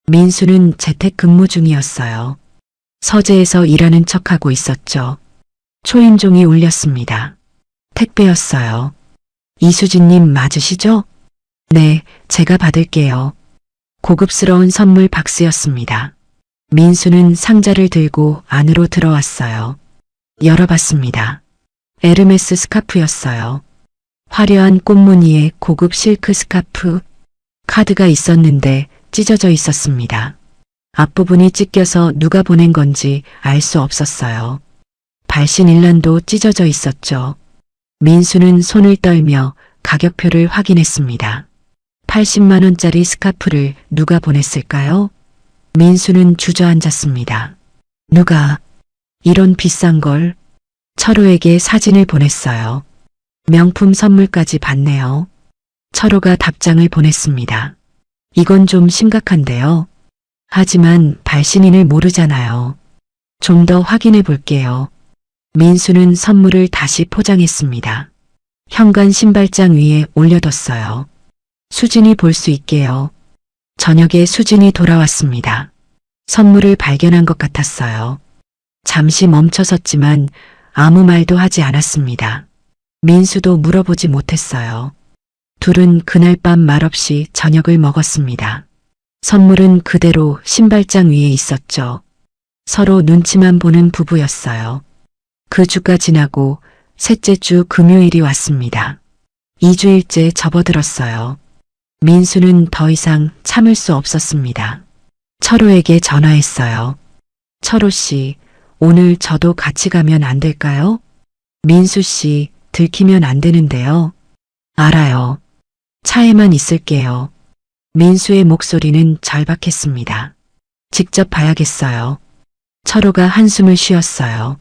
민수는 재택 근무 중이었어요. 서재에서 일하는 척하고 있었죠. 초인종이 울렸습니다. 택배였어요. 이수진님 맞으시죠? 네, 제가 받을게요. 고급스러운 선물 박스였습니다. 민수는 상자를 들고 안으로 들어왔어요. 열어봤습니다. 에르메스 스카프였어요. 화려한 꽃무늬의 고급 실크 스카프. 카드가 있었는데 찢어져 있었습니다. 앞부분이 찢겨서 누가 보낸 건지 알 수 없었어요. 발신 일란도 찢어져 있었죠. 민수는 손을 떨며 가격표를 확인했습니다. 80만 원짜리 스카프를 누가 보냈을까요? 민수는 주저앉았습니다. 누가 이런 비싼 걸? 철호에게 사진을 보냈어요. 명품 선물까지 받네요. 철호가 답장을 보냈습니다. 이건 좀 심각한데요. 하지만 발신인을 모르잖아요. 좀 더 확인해 볼게요. 민수는 선물을 다시 포장했습니다. 현관 신발장 위에 올려뒀어요. 수진이 볼 수 있게요. 저녁에 수진이 돌아왔습니다. 선물을 발견한 것 같았어요. 잠시 멈춰섰지만 아무 말도 하지 않았습니다. 민수도 물어보지 못했어요. 둘은 그날 밤 말없이 저녁을 먹었습니다. 선물은 그대로 신발장 위에 있었죠. 서로 눈치만 보는 부부였어요. 그 주가 지나고 셋째 주 금요일이 왔습니다. 2주일째 접어들었어요. 민수는 더 이상 참을 수 없었습니다. 철호에게 전화했어요. 철호 씨, 오늘 저도 같이 가면 안 될까요? 민수 씨, 들키면 안 되는데요. 알아요. 차에만 있을게요. 민수의 목소리는 절박했습니다. 직접 봐야겠어요. 철호가 한숨을 쉬었어요.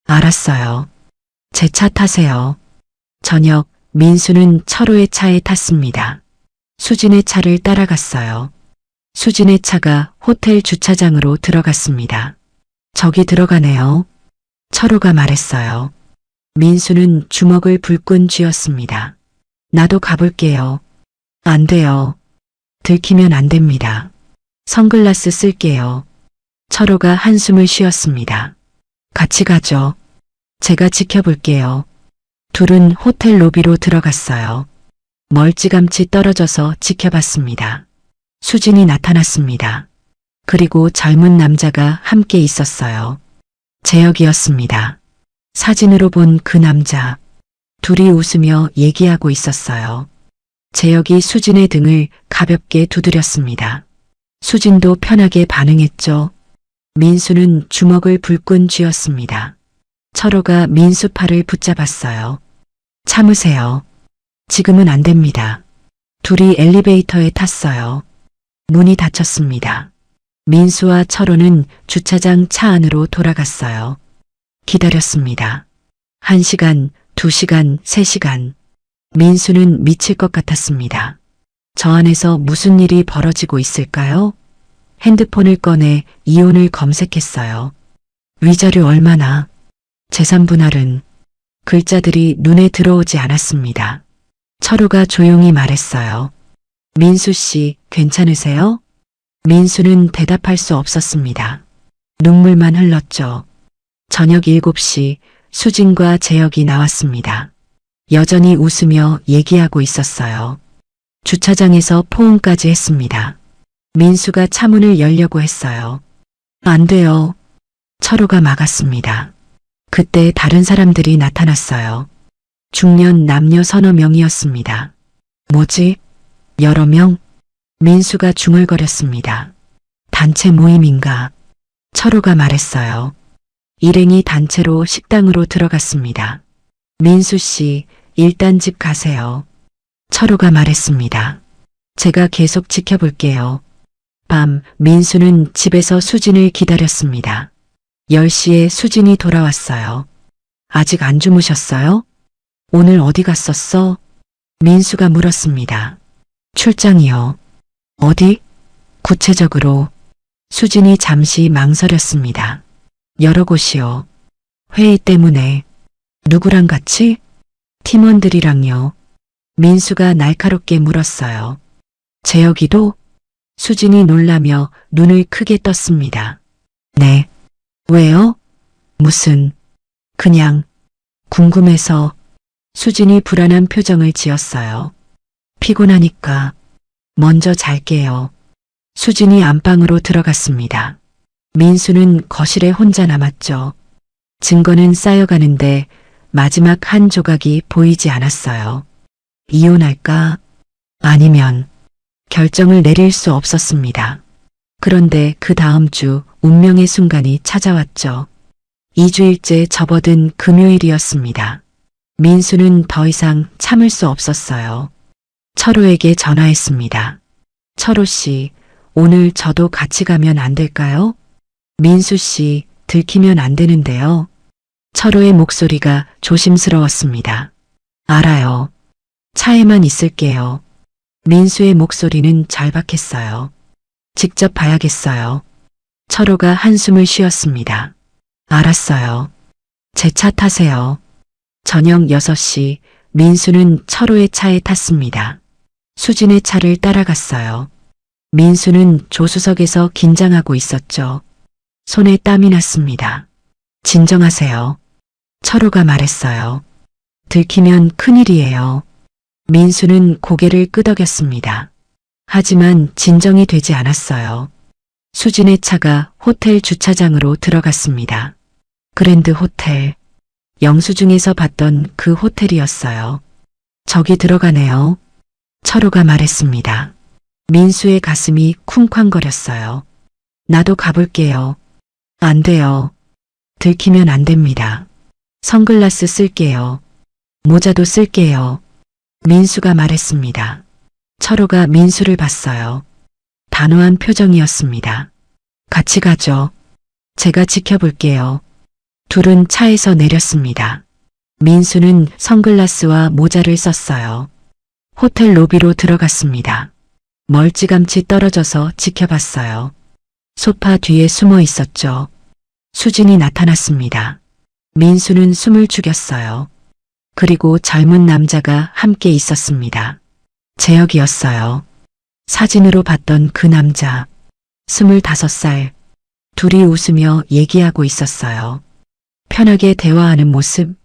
알았어요. 제 차 타세요. 저녁 민수는 철호의 차에 탔습니다. 수진의 차를 따라갔어요. 수진의 차가 호텔 주차장으로 들어갔습니다. 저기 들어가네요. 철호가 말했어요. 민수는 주먹을 불끈 쥐었습니다. 나도 가볼게요. 안 돼요. 들키면 안 됩니다. 선글라스 쓸게요. 철호가 한숨을 쉬었습니다. 같이 가죠. 제가 지켜볼게요. 둘은 호텔 로비로 들어갔어요. 멀찌감치 떨어져서 지켜봤습니다. 수진이 나타났습니다. 그리고 젊은 남자가 함께 있었어요. 재혁이었습니다. 사진으로 본 그 남자. 둘이 웃으며 얘기하고 있었어요. 재혁이 수진의 등을 가볍게 두드렸습니다. 수진도 편하게 반응했죠. 민수는 주먹을 불끈 쥐었습니다. 철호가 민수 팔을 붙잡았어요. 참으세요. 지금은 안 됩니다. 둘이 엘리베이터에 탔어요. 문이 닫혔습니다. 민수와 철호는 주차장 차 안으로 돌아갔어요. 기다렸습니다. 1시간, 2시간, 3시간. 민수는 미칠 것 같았습니다. 저 안에서 무슨 일이 벌어지고 있을까요? 핸드폰을 꺼내 이혼을 검색했어요. 위자료 얼마나? 재산 분할은? 글자들이 눈에 들어오지 않았습니다. 철호가 조용히 말했어요. 민수 씨, 괜찮으세요? 민수는 대답할 수 없었습니다. 눈물만 흘렀죠. 저녁 7시 수진과 재혁이 나왔습니다. 여전히 웃으며 얘기하고 있었어요. 주차장에서 포옹까지 했습니다. 민수가 차문을 열려고 했어요. 안 돼요. 철호가 막았습니다. 그때 다른 사람들이 나타났어요. 중년 남녀 서너 명이었습니다. 뭐지? 여러 명? 민수가 중얼거렸습니다. 단체 모임인가? 철호가 말했어요. 일행이 단체로 식당으로 들어갔습니다. 민수 씨, 일단 집 가세요. 철호가 말했습니다. 제가 계속 지켜볼게요. 밤, 민수는 집에서 수진을 기다렸습니다. 10시에 수진이 돌아왔어요. 아직 안 주무셨어요? 오늘 어디 갔었어? 민수가 물었습니다. 출장이요. 어디? 구체적으로. 수진이 잠시 망설였습니다. 여러 곳이요. 회의 때문에. 누구랑 같이? 팀원들이랑요. 민수가 날카롭게 물었어요. 재혁이도? 수진이 놀라며 눈을 크게 떴습니다. 네. 왜요? 무슨? 그냥 궁금해서. 수진이 불안한 표정을 지었어요. 피곤하니까. 먼저 잘게요. 수진이 안방으로 들어갔습니다. 민수는 거실에 혼자 남았죠. 증거는 쌓여가는데 마지막 한 조각이 보이지 않았어요. 이혼할까? 아니면 결정을 내릴 수 없었습니다. 그런데 그 다음 주 운명의 순간이 찾아왔죠. 2주일째 접어든 금요일이었습니다. 민수는 더 이상 참을 수 없었어요. 철호에게 전화했습니다. 철호 씨, 오늘 저도 같이 가면 안 될까요? 민수 씨, 들키면 안 되는데요. 철호의 목소리가 조심스러웠습니다. 알아요. 차에만 있을게요. 민수의 목소리는 절박했어요. 직접 봐야겠어요. 철호가 한숨을 쉬었습니다. 알았어요. 제 차 타세요. 저녁 6시 민수는 철호의 차에 탔습니다. 수진의 차를 따라갔어요. 민수는 조수석에서 긴장하고 있었죠. 손에 땀이 났습니다. 진정하세요. 철호가 말했어요. 들키면 큰일이에요. 민수는 고개를 끄덕였습니다. 하지만 진정이 되지 않았어요. 수진의 차가 호텔 주차장으로 들어갔습니다. 그랜드 호텔. 영수증에서 봤던 그 호텔이었어요. 저기 들어가네요. 철호가 말했습니다. 민수의 가슴이 쿵쾅거렸어요. 나도 가볼게요. 안 돼요. 들키면 안 됩니다. 선글라스 쓸게요. 모자도 쓸게요. 민수가 말했습니다. 철호가 민수를 봤어요. 단호한 표정이었습니다. 같이 가죠. 제가 지켜볼게요. 둘은 차에서 내렸습니다. 민수는 선글라스와 모자를 썼어요. 호텔 로비로 들어갔습니다. 멀찌감치 떨어져서 지켜봤어요. 소파 뒤에 숨어 있었죠. 수진이 나타났습니다. 민수는 숨을 죽였어요. 그리고 젊은 남자가 함께 있었습니다. 재혁이었어요. 사진으로 봤던 그 남자. 25살. 둘이 웃으며 얘기하고 있었어요. 편하게 대화하는 모습.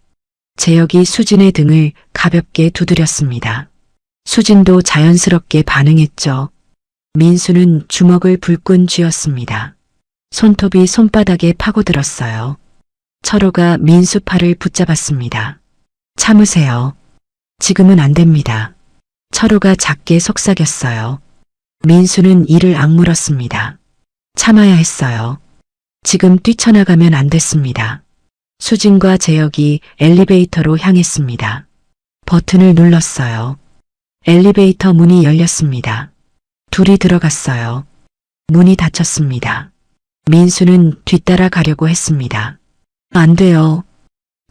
재혁이 수진의 등을 가볍게 두드렸습니다. 수진도 자연스럽게 반응했죠. 민수는 주먹을 불끈 쥐었습니다. 손톱이 손바닥에 파고들었어요. 철호가 민수 팔을 붙잡았습니다. 참으세요. 지금은 안 됩니다. 철호가 작게 속삭였어요. 민수는 이를 악물었습니다. 참아야 했어요. 지금 뛰쳐나가면 안 됐습니다. 수진과 재혁이 엘리베이터로 향했습니다. 버튼을 눌렀어요. 엘리베이터 문이 열렸습니다. 둘이 들어갔어요. 문이 닫혔습니다. 민수는 뒤따라 가려고 했습니다. 안 돼요.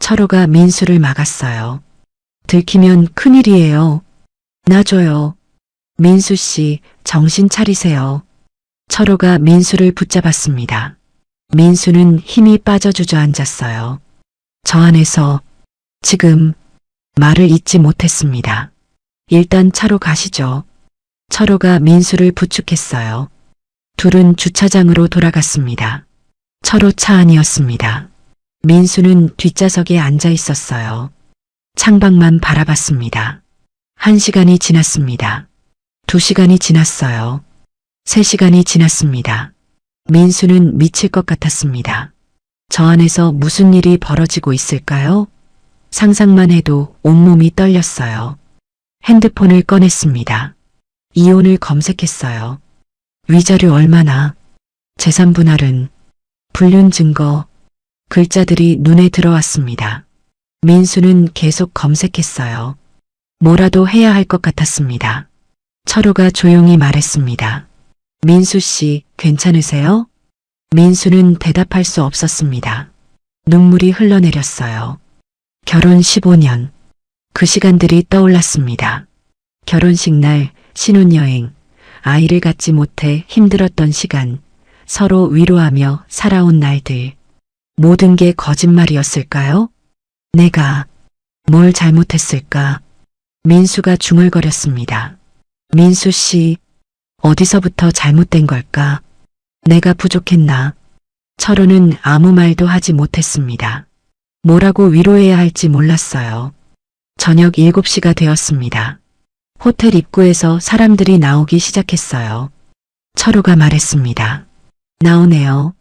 철호가 민수를 막았어요. 들키면 큰일이에요. 놔줘요. 민수 씨, 정신 차리세요. 철호가 민수를 붙잡았습니다. 민수는 힘이 빠져 주저앉았어요. 저 안에서 지금 말을 잇지 못했습니다. 일단 차로 가시죠. 철호가 민수를 부축했어요. 둘은 주차장으로 돌아갔습니다. 철호 차 안이었습니다. 민수는 뒷좌석에 앉아 있었어요. 창밖만 바라봤습니다. 1시간이 지났습니다. 2시간이 지났어요. 3시간이 지났습니다. 민수는 미칠 것 같았습니다. 저 안에서 무슨 일이 벌어지고 있을까요? 상상만 해도 온몸이 떨렸어요. 핸드폰을 꺼냈습니다. 이혼을 검색했어요. 위자료 얼마나, 재산 분할은, 불륜 증거, 글자들이 눈에 들어왔습니다. 민수는 계속 검색했어요. 뭐라도 해야 할 것 같았습니다. 철호가 조용히 말했습니다. 민수 씨, 괜찮으세요? 민수는 대답할 수 없었습니다. 눈물이 흘러내렸어요. 결혼 15년. 그 시간들이 떠올랐습니다. 결혼식 날, 신혼여행, 아이를 갖지 못해 힘들었던 시간, 서로 위로하며 살아온 날들. 모든 게 거짓말이었을까요? 내가 뭘 잘못했을까? 민수가 중얼거렸습니다. 민수 씨, 어디서부터 잘못된 걸까? 내가 부족했나? 철호는 아무 말도 하지 못했습니다. 뭐라고 위로해야 할지 몰랐어요. 저녁 7시가 되었습니다. 호텔 입구에서 사람들이 나오기 시작했어요. 철호가 말했습니다. 나오네요.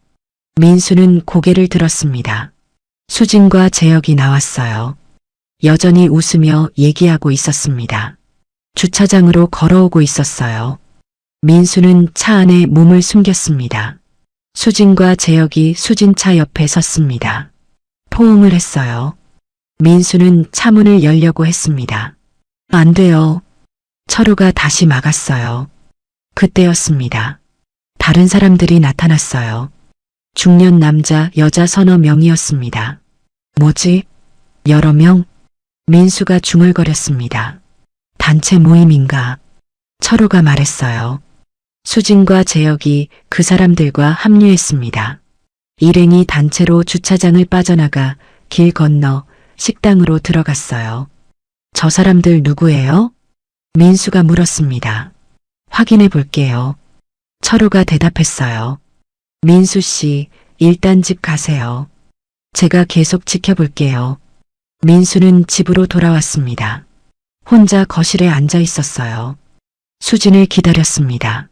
민수는 고개를 들었습니다. 수진과 재혁이 나왔어요. 여전히 웃으며 얘기하고 있었습니다. 주차장으로 걸어오고 있었어요. 민수는 차 안에 몸을 숨겼습니다. 수진과 재혁이 수진 차 옆에 섰습니다. 포옹을 했어요. 민수는 차 문을 열려고 했습니다. 안 돼요. 철호가 다시 막았어요. 그때였습니다. 다른 사람들이 나타났어요. 중년 남자, 여자 서너 명이었습니다. 뭐지? 여러 명? 민수가 중얼거렸습니다. 단체 모임인가? 철호가 말했어요. 수진과 재혁이 그 사람들과 합류했습니다. 일행이 단체로 주차장을 빠져나가 길 건너 식당으로 들어갔어요. 저 사람들 누구예요? 민수가 물었습니다. 확인해 볼게요. 철호가 대답했어요. 민수 씨, 일단 집 가세요. 제가 계속 지켜볼게요. 민수는 집으로 돌아왔습니다. 혼자 거실에 앉아 있었어요. 수진을 기다렸습니다.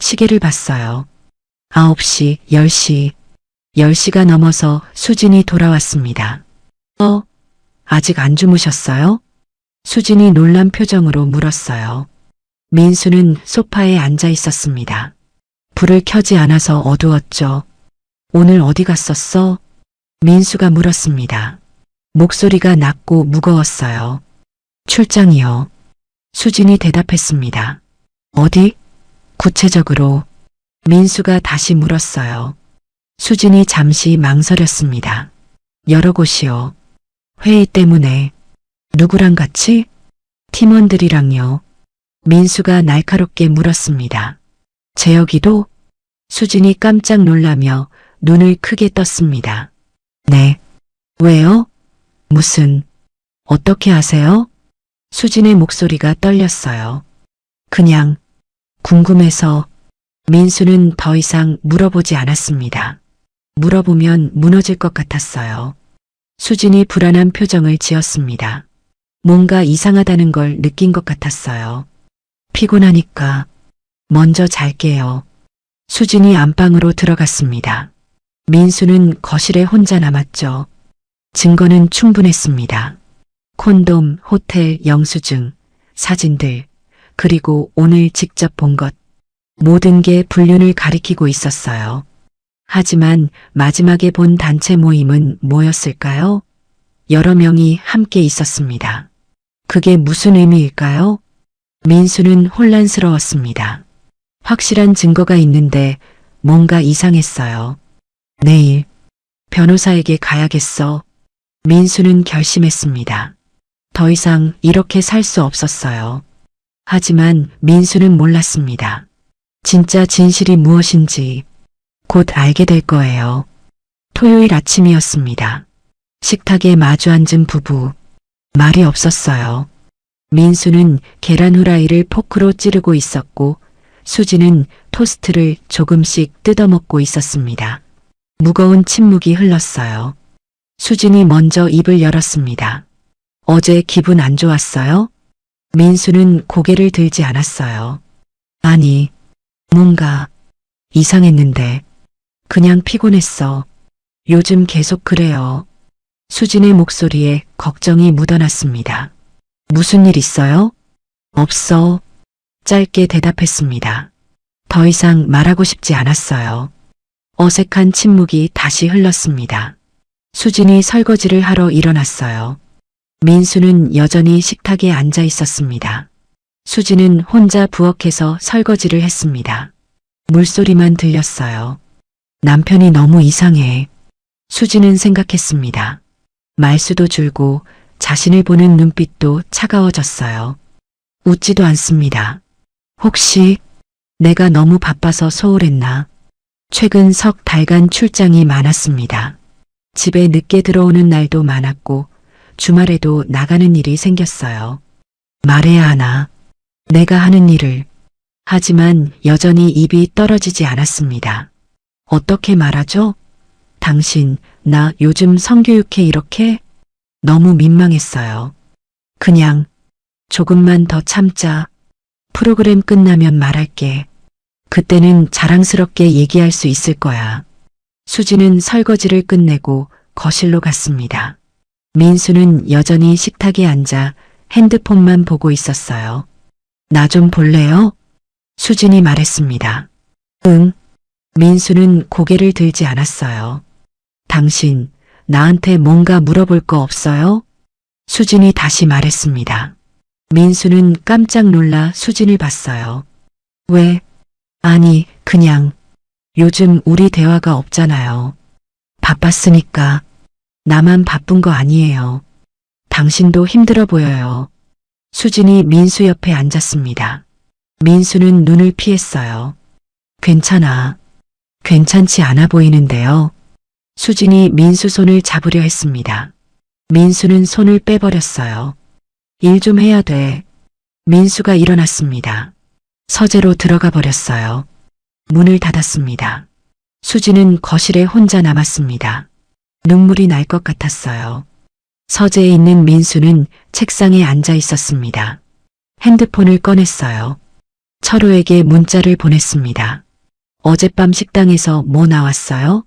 시계를 봤어요. 9시, 10시. 10시가 넘어서 수진이 돌아왔습니다. 아직 안 주무셨어요? 수진이 놀란 표정으로 물었어요. 민수는 소파에 앉아 있었습니다. 불을 켜지 않아서 어두웠죠. 오늘 어디 갔었어? 민수가 물었습니다. 목소리가 낮고 무거웠어요. 출장이요. 수진이 대답했습니다. 어디? 구체적으로 민수가 다시 물었어요. 수진이 잠시 망설였습니다. 여러 곳이요. 회의 때문에. 누구랑 같이? 팀원들이랑요. 민수가 날카롭게 물었습니다. 재혁이도? 수진이 깜짝 놀라며 눈을 크게 떴습니다. 네. 왜요? 무슨, 어떻게 아세요? 수진의 목소리가 떨렸어요. 그냥, 궁금해서. 민수는 더 이상 물어보지 않았습니다. 물어보면 무너질 것 같았어요. 수진이 불안한 표정을 지었습니다. 뭔가 이상하다는 걸 느낀 것 같았어요. 피곤하니까 먼저 잘게요. 수진이 안방으로 들어갔습니다. 민수는 거실에 혼자 남았죠. 증거는 충분했습니다. 콘돔, 호텔 영수증, 사진들, 그리고 오늘 직접 본 것. 모든 게 불륜을 가리키고 있었어요. 하지만 마지막에 본 단체 모임은 뭐였을까요? 여러 명이 함께 있었습니다. 그게 무슨 의미일까요? 민수는 혼란스러웠습니다. 확실한 증거가 있는데 뭔가 이상했어요. 내일 변호사에게 가야겠어. 민수는 결심했습니다. 더 이상 이렇게 살 수 없었어요. 하지만 민수는 몰랐습니다. 진짜 진실이 무엇인지 곧 알게 될 거예요. 토요일 아침이었습니다. 식탁에 마주 앉은 부부. 말이 없었어요. 민수는 계란 후라이를 포크로 찌르고 있었고 수지는 토스트를 조금씩 뜯어먹고 있었습니다. 무거운 침묵이 흘렀어요. 수진이 먼저 입을 열었습니다. 어제 기분 안 좋았어요? 민수는 고개를 들지 않았어요. 아니, 뭔가 이상했는데 그냥 피곤했어. 요즘 계속 그래요. 수진의 목소리에 걱정이 묻어났습니다. 무슨 일 있어요? 없어. 짧게 대답했습니다. 더 이상 말하고 싶지 않았어요. 어색한 침묵이 다시 흘렀습니다. 수진이 설거지를 하러 일어났어요. 민수는 여전히 식탁에 앉아 있었습니다. 수진은 혼자 부엌에서 설거지를 했습니다. 물소리만 들렸어요. 남편이 너무 이상해. 수진은 생각했습니다. 말수도 줄고 자신을 보는 눈빛도 차가워졌어요. 웃지도 않습니다. 혹시 내가 너무 바빠서 소홀했나? 최근 석 달간 출장이 많았습니다. 집에 늦게 들어오는 날도 많았고 주말에도 나가는 일이 생겼어요. 말해야 하나? 내가 하는 일을. 하지만 여전히 입이 떨어지지 않았습니다. 어떻게 말하죠? 당신, 나 요즘 성교육해 이렇게? 너무 민망했어요. 그냥 조금만 더 참자. 프로그램 끝나면 말할게. 그때는 자랑스럽게 얘기할 수 있을 거야. 수지는 설거지를 끝내고 거실로 갔습니다. 민수는 여전히 식탁에 앉아 핸드폰만 보고 있었어요. 나 좀 볼래요? 수진이 말했습니다. 응. 민수는 고개를 들지 않았어요. 당신, 나한테 뭔가 물어볼 거 없어요? 수진이 다시 말했습니다. 민수는 깜짝 놀라 수진을 봤어요. 왜? 아니, 그냥 요즘 우리 대화가 없잖아요. 바빴으니까. 나만 바쁜 거 아니에요. 당신도 힘들어 보여요. 수진이 민수 옆에 앉았습니다. 민수는 눈을 피했어요. 괜찮아. 괜찮지 않아 보이는데요. 수진이 민수 손을 잡으려 했습니다. 민수는 손을 빼버렸어요. 일 좀 해야 돼. 민수가 일어났습니다. 서재로 들어가 버렸어요. 문을 닫았습니다. 수진은 거실에 혼자 남았습니다. 눈물이 날 것 같았어요. 서재에 있는 민수는 책상에 앉아 있었습니다. 핸드폰을 꺼냈어요. 철호에게 문자를 보냈습니다. 어젯밤 식당에서 뭐 나왔어요?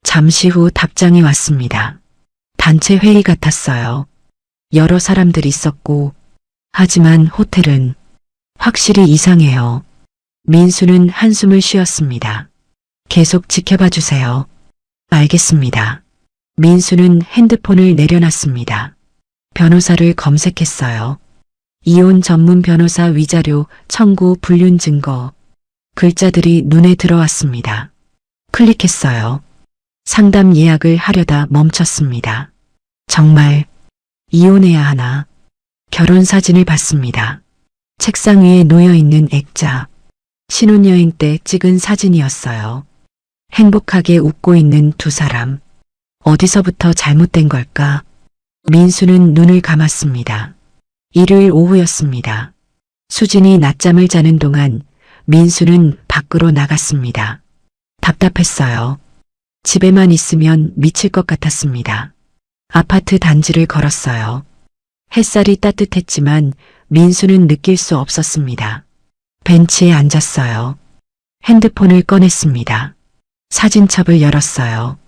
잠시 후 답장이 왔습니다. 단체 회의 같았어요. 여러 사람들이 있었고, 하지만 호텔은 확실히 이상해요. 민수는 한숨을 쉬었습니다. 계속 지켜봐 주세요. 알겠습니다. 민수는 핸드폰을 내려놨습니다. 변호사를 검색했어요. 이혼 전문 변호사 위자료 청구 불륜 증거. 글자들이 눈에 들어왔습니다. 클릭했어요. 상담 예약을 하려다 멈췄습니다. 정말 이혼해야 하나? 결혼 사진을 봤습니다. 책상 위에 놓여있는 액자. 신혼여행 때 찍은 사진이었어요. 행복하게 웃고 있는 두 사람. 어디서부터 잘못된 걸까? 민수는 눈을 감았습니다. 일요일 오후였습니다. 수진이 낮잠을 자는 동안 민수는 밖으로 나갔습니다. 답답했어요. 집에만 있으면 미칠 것 같았습니다. 아파트 단지를 걸었어요. 햇살이 따뜻했지만 민수는 느낄 수 없었습니다. 벤치에 앉았어요. 핸드폰을 꺼냈습니다. 사진첩을 열었어요.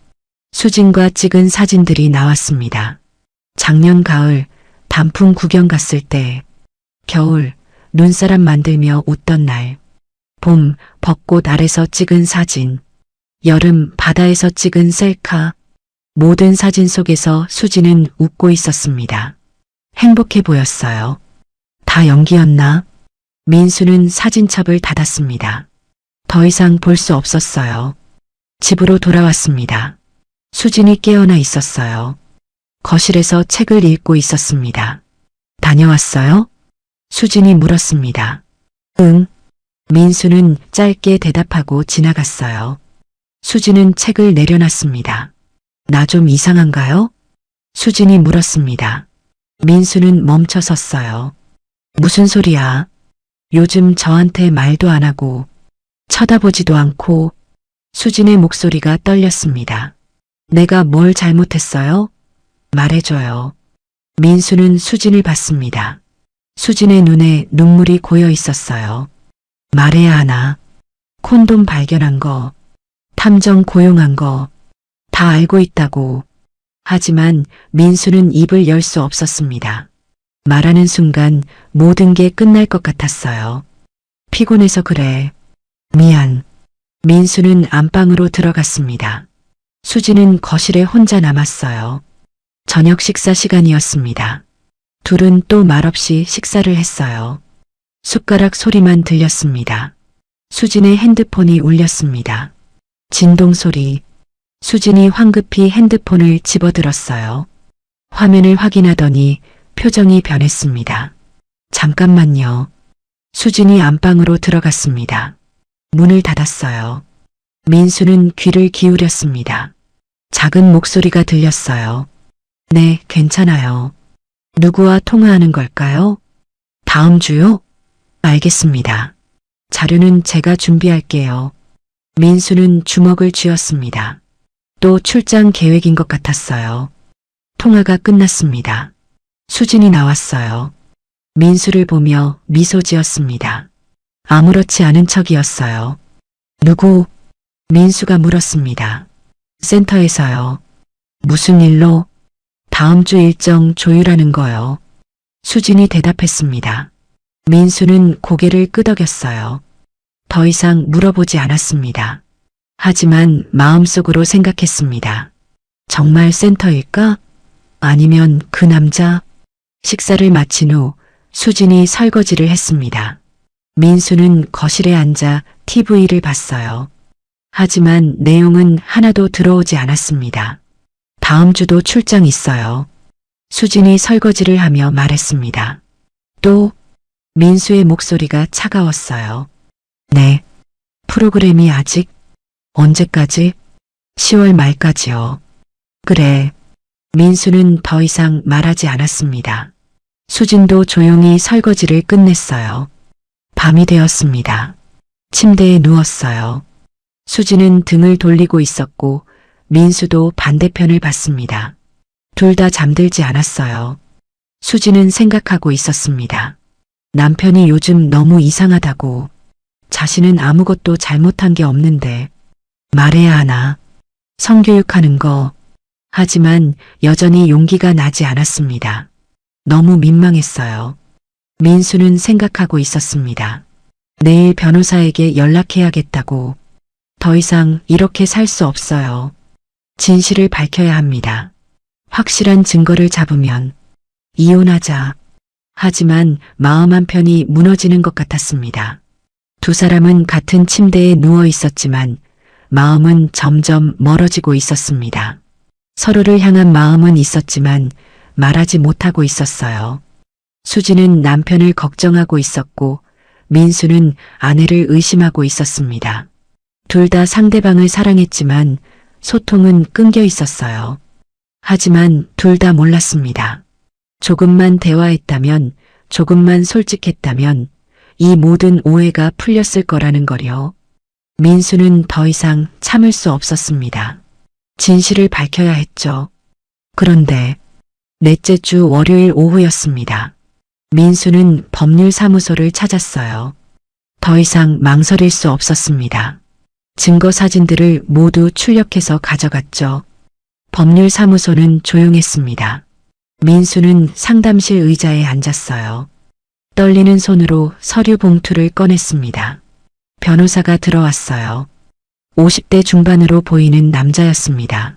수진과 찍은 사진들이 나왔습니다. 작년 가을 단풍 구경 갔을 때, 겨울 눈사람 만들며 웃던 날, 봄 벚꽃 아래서 찍은 사진, 여름 바다에서 찍은 셀카. 모든 사진 속에서 수지는 웃고 있었습니다. 행복해 보였어요. 다 연기였나? 민수는 사진첩을 닫았습니다. 더 이상 볼 수 없었어요. 집으로 돌아왔습니다. 수진이 깨어나 있었어요. 거실에서 책을 읽고 있었습니다. 다녀왔어요? 수진이 물었습니다. 응. 민수는 짧게 대답하고 지나갔어요. 수진은 책을 내려놨습니다. 나 좀 이상한가요? 수진이 물었습니다. 민수는 멈춰 섰어요. 무슨 소리야? 요즘 저한테 말도 안 하고 쳐다보지도 않고. 수진의 목소리가 떨렸습니다. 내가 뭘 잘못했어요? 말해줘요. 민수는 수진을 봤습니다. 수진의 눈에 눈물이 고여 있었어요. 말해야 하나? 콘돔 발견한 거, 탐정 고용한 거, 다 알고 있다고. 하지만 민수는 입을 열 수 없었습니다. 말하는 순간 모든 게 끝날 것 같았어요. 피곤해서 그래. 미안. 민수는 안방으로 들어갔습니다. 수지는 거실에 혼자 남았어요. 저녁 식사 시간이었습니다. 둘은 또 말없이 식사를 했어요. 숟가락 소리만 들렸습니다. 수진의 핸드폰이 울렸습니다. 진동 소리. 수진이 황급히 핸드폰을 집어들었어요. 화면을 확인하더니 표정이 변했습니다. 잠깐만요. 수진이 안방으로 들어갔습니다. 문을 닫았어요. 민수는 귀를 기울였습니다. 작은 목소리가 들렸어요. 네, 괜찮아요. 누구와 통화하는 걸까요? 다음 주요? 알겠습니다. 자료는 제가 준비할게요. 민수는 주먹을 쥐었습니다. 또 출장 계획인 것 같았어요. 통화가 끝났습니다. 수진이 나왔어요. 민수를 보며 미소 지었습니다. 아무렇지 않은 척이었어요. 누구? 민수가 물었습니다. 센터에서요. 무슨 일로? 다음 주 일정 조율하는 거요. 수진이 대답했습니다. 민수는 고개를 끄덕였어요. 더 이상 물어보지 않았습니다. 하지만 마음속으로 생각했습니다. 정말 센터일까? 아니면 그 남자? 식사를 마친 후 수진이 설거지를 했습니다. 민수는 거실에 앉아 TV를 봤어요. 하지만 내용은 하나도 들어오지 않았습니다. 다음 주도 출장 있어요. 수진이 설거지를 하며 말했습니다. 또? 민수의 목소리가 차가웠어요. 네. 프로그램이 아직? 언제까지? 10월 말까지요. 그래. 민수는 더 이상 말하지 않았습니다. 수진도 조용히 설거지를 끝냈어요. 밤이 되었습니다. 침대에 누웠어요. 수진은 등을 돌리고 있었고 민수도 반대편을 봤습니다. 둘 다 잠들지 않았어요. 수진은 생각하고 있었습니다. 남편이 요즘 너무 이상하다고. 자신은 아무것도 잘못한 게 없는데 말해야 하나. 성교육하는 거. 하지만 여전히 용기가 나지 않았습니다. 너무 민망했어요. 민수는 생각하고 있었습니다. 내일 변호사에게 연락해야겠다고. 더 이상 이렇게 살 수 없어요. 진실을 밝혀야 합니다. 확실한 증거를 잡으면 이혼하자. 하지만 마음 한편이 무너지는 것 같았습니다. 두 사람은 같은 침대에 누워 있었지만 마음은 점점 멀어지고 있었습니다. 서로를 향한 마음은 있었지만 말하지 못하고 있었어요. 수지는 남편을 걱정하고 있었고 민수는 아내를 의심하고 있었습니다. 둘 다 상대방을 사랑했지만 소통은 끊겨 있었어요. 하지만 둘 다 몰랐습니다. 조금만 대화했다면, 조금만 솔직했다면 이 모든 오해가 풀렸을 거라는 거요. 민수는 더 이상 참을 수 없었습니다. 진실을 밝혀야 했죠. 그런데 넷째 주 월요일 오후였습니다. 민수는 법률사무소를 찾았어요. 더 이상 망설일 수 없었습니다. 증거 사진들을 모두 출력해서 가져갔죠. 법률사무소는 조용했습니다. 민수는 상담실 의자에 앉았어요. 떨리는 손으로 서류 봉투를 꺼냈습니다. 변호사가 들어왔어요. 50대 중반으로 보이는 남자였습니다.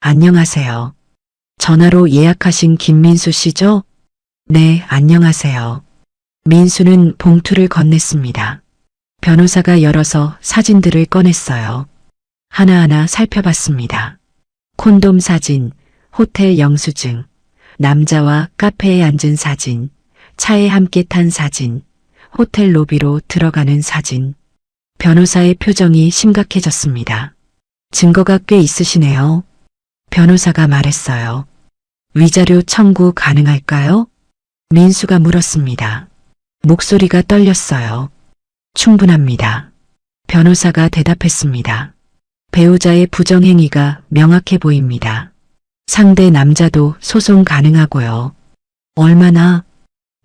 안녕하세요. 전화로 예약하신 김민수 씨죠? 네, 안녕하세요. 민수는 봉투를 건넸습니다. 변호사가 열어서 사진들을 꺼냈어요. 하나하나 살펴봤습니다. 콘돔 사진, 호텔 영수증, 남자와 카페에 앉은 사진, 차에 함께 탄 사진, 호텔 로비로 들어가는 사진. 변호사의 표정이 심각해졌습니다. 증거가 꽤 있으시네요. 변호사가 말했어요. 위자료 청구 가능할까요? 민수가 물었습니다. 목소리가 떨렸어요. 충분합니다. 변호사가 대답했습니다. 배우자의 부정행위가 명확해 보입니다. 상대 남자도 소송 가능하고요. 얼마나?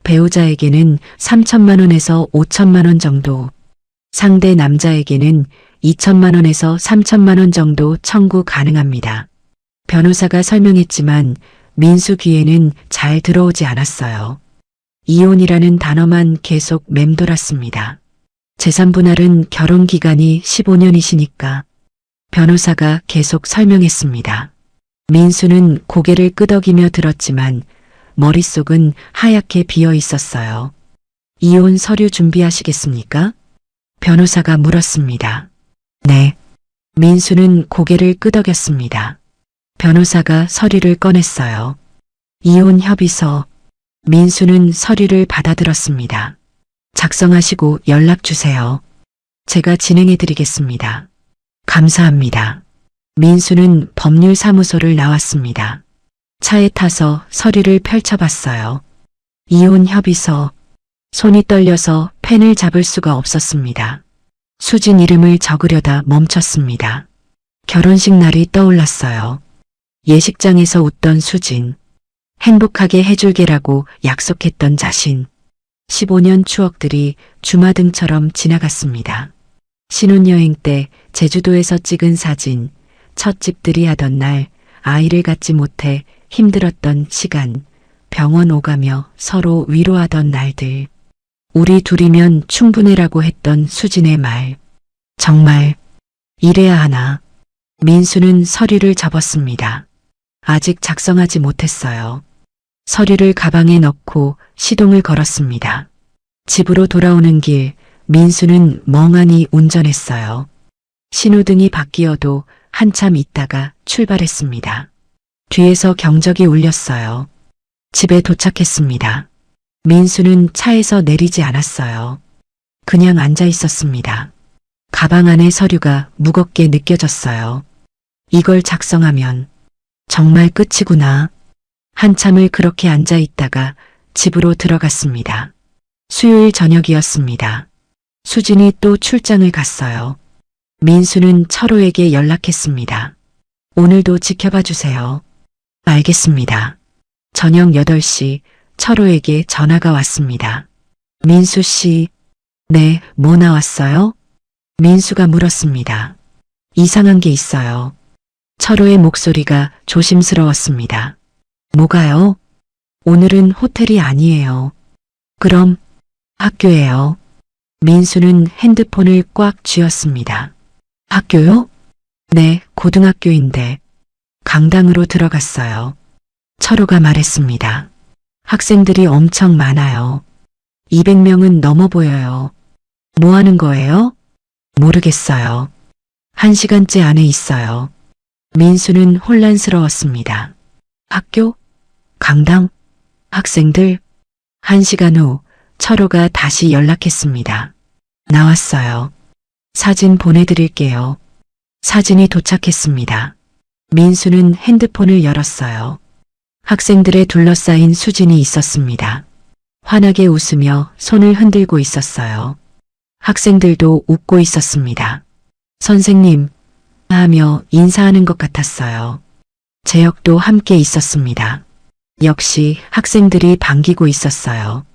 배우자에게는 3천만 원에서 5천만 원 정도, 상대 남자에게는 2천만 원에서 3천만 원 정도 청구 가능합니다. 변호사가 설명했지만 민수 귀에는 잘 들어오지 않았어요. 이혼이라는 단어만 계속 맴돌았습니다. 재산 분할은 결혼 기간이 15년이시니까. 변호사가 계속 설명했습니다. 민수는 고개를 끄덕이며 들었지만 머릿속은 하얗게 비어 있었어요. 이혼 서류 준비하시겠습니까? 변호사가 물었습니다. 네. 민수는 고개를 끄덕였습니다. 변호사가 서류를 꺼냈어요. 이혼 협의서. 민수는 서류를 받아들었습니다. 작성하시고 연락 주세요. 제가 진행해 드리겠습니다. 감사합니다. 민수는 법률사무소를 나왔습니다. 차에 타서 서류를 펼쳐봤어요. 이혼 협의서. 손이 떨려서 펜을 잡을 수가 없었습니다. 수진 이름을 적으려다 멈췄습니다. 결혼식 날이 떠올랐어요. 예식장에서 웃던 수진. 행복하게 해줄게라고 약속했던 자신. 15년 추억들이 주마등처럼 지나갔습니다. 신혼여행 때 제주도에서 찍은 사진, 첫 집들이 하던 날, 아이를 갖지 못해 힘들었던 시간, 병원 오가며 서로 위로하던 날들. 우리 둘이면 충분해라고 했던 수진의 말. 정말 이래야 하나. 민수는 서류를 접었습니다. 아직 작성하지 못했어요. 서류를 가방에 넣고 시동을 걸었습니다. 집으로 돌아오는 길, 민수는 멍하니 운전했어요. 신호등이 바뀌어도 한참 있다가 출발했습니다. 뒤에서 경적이 울렸어요. 집에 도착했습니다. 민수는 차에서 내리지 않았어요. 그냥 앉아 있었습니다. 가방 안에 서류가 무겁게 느껴졌어요. 이걸 작성하면 정말 끝이구나. 한참을 그렇게 앉아 있다가 집으로 들어갔습니다. 수요일 저녁이었습니다. 수진이 또 출장을 갔어요. 민수는 철호에게 연락했습니다. 오늘도 지켜봐 주세요. 알겠습니다. 저녁 8시 철호에게 전화가 왔습니다. 민수 씨. 네, 뭐 나왔어요? 민수가 물었습니다. 이상한 게 있어요. 철호의 목소리가 조심스러웠습니다. 뭐가요? 오늘은 호텔이 아니에요. 그럼 학교에요. 민수는 핸드폰을 꽉 쥐었습니다. 학교요? 네, 고등학교인데 강당으로 들어갔어요. 철호가 말했습니다. 학생들이 엄청 많아요. 200명은 넘어 보여요. 뭐 하는 거예요? 모르겠어요. 1시간째 안에 있어요. 민수는 혼란스러웠습니다. 학교? 강당? 학생들? 1시간 후 철호가 다시 연락했습니다. 나왔어요. 사진 보내드릴게요. 사진이 도착했습니다. 민수는 핸드폰을 열었어요. 학생들에 둘러싸인 수진이 있었습니다. 환하게 웃으며 손을 흔들고 있었어요. 학생들도 웃고 있었습니다. 선생님 하며 인사하는 것 같았어요. 재혁도 함께 있었습니다. 역시 학생들이 반기고 있었어요.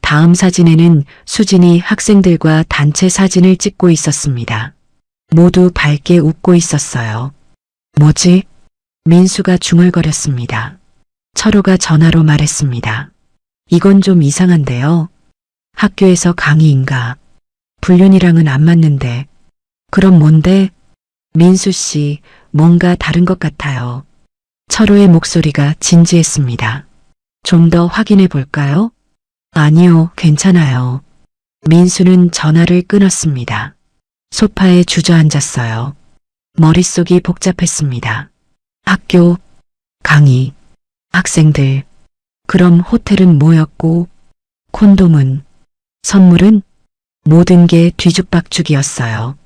다음 사진에는 수진이 학생들과 단체 사진을 찍고 있었습니다. 모두 밝게 웃고 있었어요. 뭐지? 민수가 중얼거렸습니다. 철호가 전화로 말했습니다. 이건 좀 이상한데요. 학교에서 강의인가? 불륜이랑은 안 맞는데. 그럼 뭔데? 민수 씨, 뭔가 다른 것 같아요. 철호의 목소리가 진지했습니다. 좀 더 확인해 볼까요? 아니요, 괜찮아요. 민수는 전화를 끊었습니다. 소파에 주저앉았어요. 머릿속이 복잡했습니다. 학교, 강의, 학생들, 그럼 호텔은 뭐였고, 콘돔은, 선물은? 모든 게 뒤죽박죽이었어요.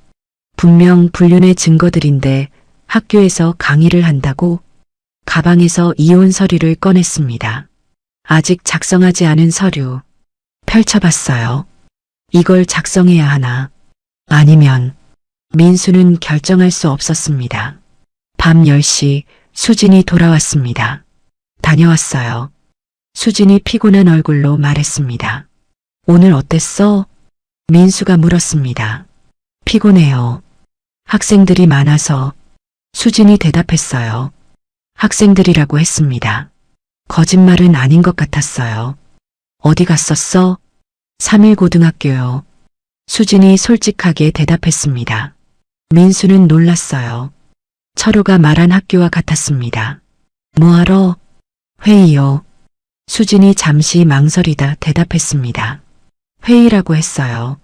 분명 불륜의 증거들인데 학교에서 강의를 한다고? 가방에서 이혼 서류를 꺼냈습니다. 아직 작성하지 않은 서류. 펼쳐봤어요. 이걸 작성해야 하나? 아니면 민수는 결정할 수 없었습니다. 밤 10시 수진이 돌아왔습니다. 다녀왔어요. 수진이 피곤한 얼굴로 말했습니다. 오늘 어땠어? 민수가 물었습니다. 피곤해요. 학생들이 많아서. 수진이 대답했어요. 학생들이라고 했습니다. 거짓말은 아닌 것 같았어요. 어디 갔었어? 3일 고등학교요. 수진이 솔직하게 대답했습니다. 민수는 놀랐어요. 철호가 말한 학교와 같았습니다. 뭐하러? 회의요. 수진이 잠시 망설이다 대답했습니다. 회의라고 했어요.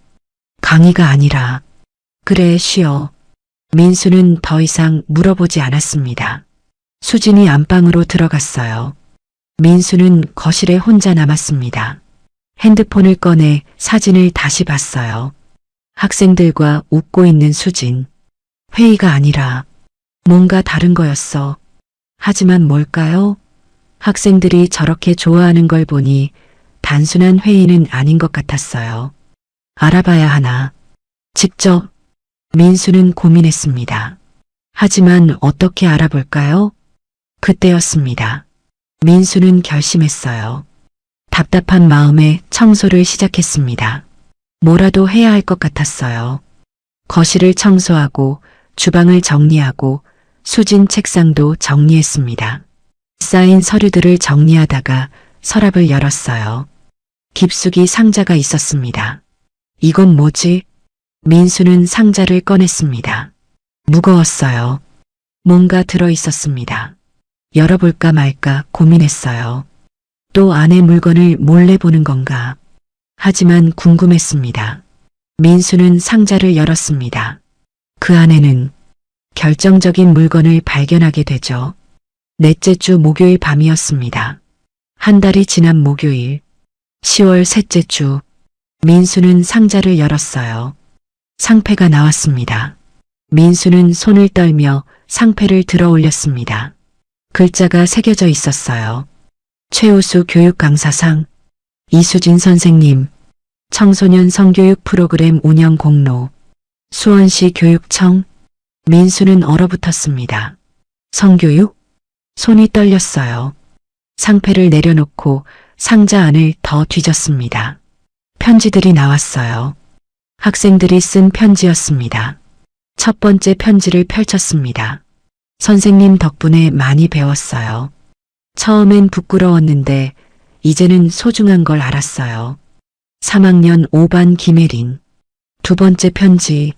강의가 아니라. 그래, 쉬어. 민수는 더 이상 물어보지 않았습니다. 수진이 안방으로 들어갔어요. 민수는 거실에 혼자 남았습니다. 핸드폰을 꺼내 사진을 다시 봤어요. 학생들과 웃고 있는 수진. 회의가 아니라 뭔가 다른 거였어. 하지만 뭘까요? 학생들이 저렇게 좋아하는 걸 보니 단순한 회의는 아닌 것 같았어요. 알아봐야 하나. 직접. 민수는 고민했습니다. 하지만 어떻게 알아볼까요? 그때였습니다. 민수는 결심했어요. 답답한 마음에 청소를 시작했습니다. 뭐라도 해야 할 것 같았어요. 거실을 청소하고 주방을 정리하고 수진 책상도 정리했습니다. 쌓인 서류들을 정리하다가 서랍을 열었어요. 깊숙이 상자가 있었습니다. 이건 뭐지? 민수는 상자를 꺼냈습니다. 무거웠어요. 뭔가 들어있었습니다. 열어볼까 말까 고민했어요. 또 안에 물건을 몰래 보는 건가? 하지만 궁금했습니다. 민수는 상자를 열었습니다. 그 안에는 결정적인 물건을 발견하게 되죠. 넷째 주 목요일 밤이었습니다. 한 달이 지난 목요일, 10월 셋째 주, 민수는 상자를 열었어요. 상패가 나왔습니다. 민수는 손을 떨며 상패를 들어 올렸습니다. 글자가 새겨져 있었어요. 최우수 교육 강사상, 이수진 선생님, 청소년 성교육 프로그램 운영 공로, 수원시 교육청. 민수는 얼어붙었습니다. 성교육? 손이 떨렸어요. 상패를 내려놓고 상자 안을 더 뒤졌습니다. 편지들이 나왔어요. 학생들이 쓴 편지였습니다. 첫 번째 편지를 펼쳤습니다. 선생님 덕분에 많이 배웠어요. 처음엔 부끄러웠는데 이제는 소중한 걸 알았어요. 3학년 5반 김혜린. 두 번째 편지.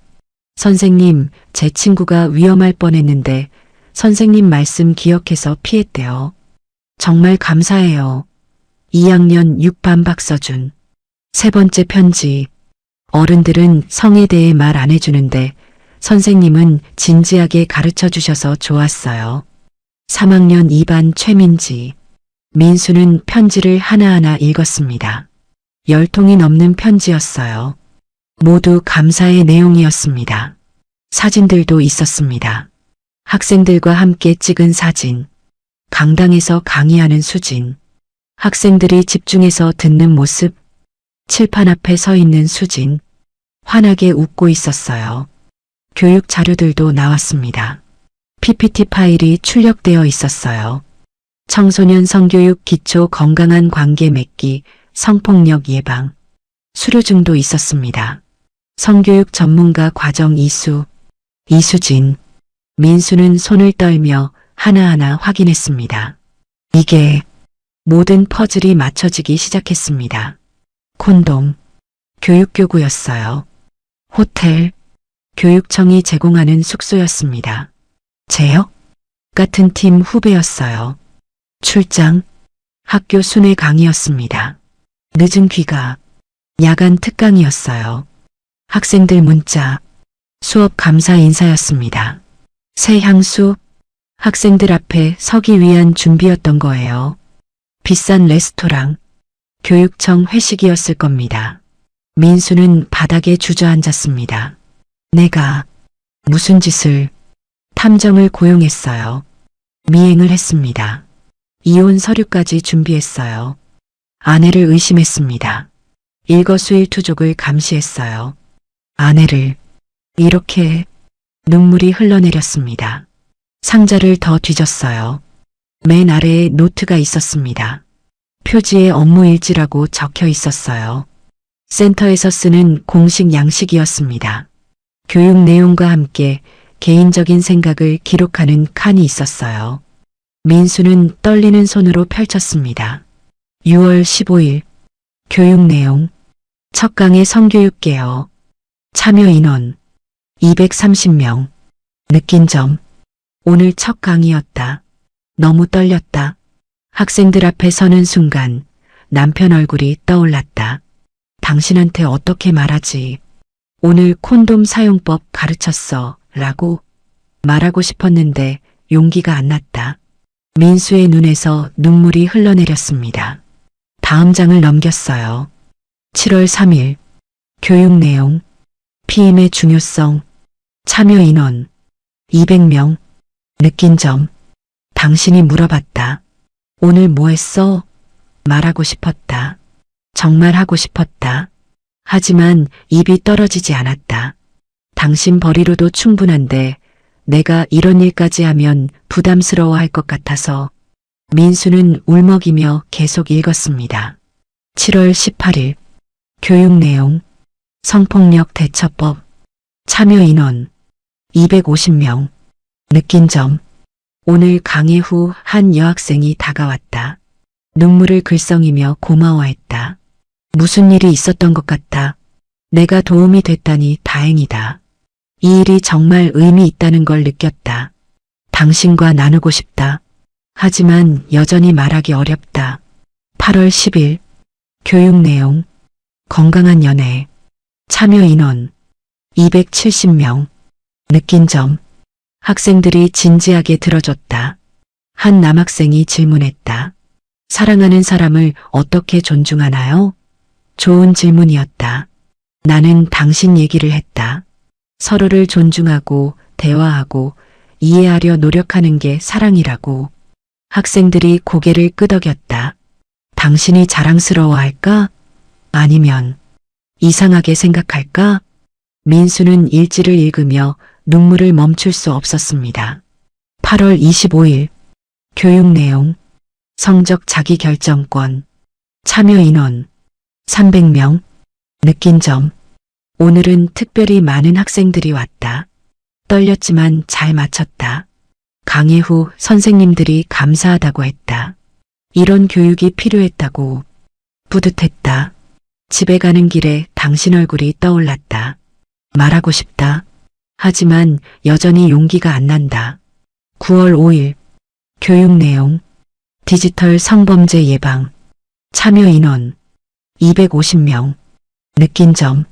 선생님, 제 친구가 위험할 뻔했는데 선생님 말씀 기억해서 피했대요. 정말 감사해요. 2학년 6반 박서준. 세 번째 편지. 어른들은 성에 대해 말 안 해주는데 선생님은 진지하게 가르쳐 주셔서 좋았어요. 3학년 2반 최민지. 민수는 편지를 하나하나 읽었습니다. 10통이 넘는 편지였어요. 모두 감사의 내용이었습니다. 사진들도 있었습니다. 학생들과 함께 찍은 사진. 강당에서 강의하는 수진. 학생들이 집중해서 듣는 모습. 칠판 앞에 서 있는 수진. 환하게 웃고 있었어요. 교육 자료들도 나왔습니다. PPT 파일이 출력되어 있었어요. 청소년 성교육 기초 건강한 관계 맺기, 성폭력 예방, 수료증도 있었습니다. 성교육 전문가 과정 이수진, 민수는 손을 떨며 하나하나 확인했습니다. 이게 모든 퍼즐이 맞춰지기 시작했습니다. 콘돔, 교육교구였어요. 호텔, 교육청이 제공하는 숙소였습니다. 제역 같은 팀 후배였어요. 출장, 학교 순회 강의였습니다. 늦은 귀가, 야간 특강이었어요. 학생들 문자, 수업 감사 인사였습니다. 새 향수, 학생들 앞에 서기 위한 준비였던 거예요. 비싼 레스토랑, 교육청 회식이었을 겁니다. 민수는 바닥에 주저앉았습니다. 내가 무슨 짓을, 탐정을 고용했어요. 미행을 했습니다. 이혼 서류까지 준비했어요. 아내를 의심했습니다. 일거수일투족을 감시했어요. 아내를 이렇게 눈물이 흘러내렸습니다. 상자를 더 뒤졌어요. 맨 아래에 노트가 있었습니다. 표지에 업무일지라고 적혀 있었어요. 센터에서 쓰는 공식 양식이었습니다. 교육 내용과 함께 개인적인 생각을 기록하는 칸이 있었어요. 민수는 떨리는 손으로 펼쳤습니다. 6월 15일 교육 내용 첫 강의 성교육 개요. 참여 인원 230명. 느낀 점 오늘 첫 강의였다. 너무 떨렸다. 학생들 앞에 서는 순간 남편 얼굴이 떠올랐다. 당신한테 어떻게 말하지? 오늘 콘돔 사용법 가르쳤어 라고 말하고 싶었는데 용기가 안 났다. 민수의 눈에서 눈물이 흘러내렸습니다. 다음 장을 넘겼어요. 7월 3일 교육 내용 피임의 중요성 참여 인원 200명. 느낀 점 당신이 물어봤다. 오늘 뭐 했어? 말하고 싶었다. 정말 하고 싶었다. 하지만 입이 떨어지지 않았다. 당신 벌이로도 충분한데 내가 이런 일까지 하면 부담스러워할 것 같아서. 민수는 울먹이며 계속 읽었습니다. 7월 18일 교육 내용 성폭력 대처법 참여 인원 250명. 느낀 점 오늘 강의 후 한 여학생이 다가왔다. 눈물을 글썽이며 고마워했다. 무슨 일이 있었던 것 같다. 내가 도움이 됐다니 다행이다. 이 일이 정말 의미 있다는 걸 느꼈다. 당신과 나누고 싶다. 하지만 여전히 말하기 어렵다. 8월 10일 교육 내용 건강한 연애 참여 인원 270명. 느낀 점 학생들이 진지하게 들어줬다. 한 남학생이 질문했다. 사랑하는 사람을 어떻게 존중하나요? 좋은 질문이었다. 나는 당신 얘기를 했다. 서로를 존중하고 대화하고 이해하려 노력하는 게 사랑이라고. 학생들이 고개를 끄덕였다. 당신이 자랑스러워할까? 아니면 이상하게 생각할까? 민수는 일지를 읽으며 눈물을 멈출 수 없었습니다. 8월 25일 교육 내용 성적 자기결정권 참여 인원 300명. 느낀 점 오늘은 특별히 많은 학생들이 왔다. 떨렸지만 잘 마쳤다. 강의 후 선생님들이 감사하다고 했다. 이런 교육이 필요했다고. 뿌듯했다. 집에 가는 길에 당신 얼굴이 떠올랐다. 말하고 싶다. 하지만 여전히 용기가 안 난다. 9월 5일 교육 내용 디지털 성범죄 예방 참여 인원 250명 느낀 점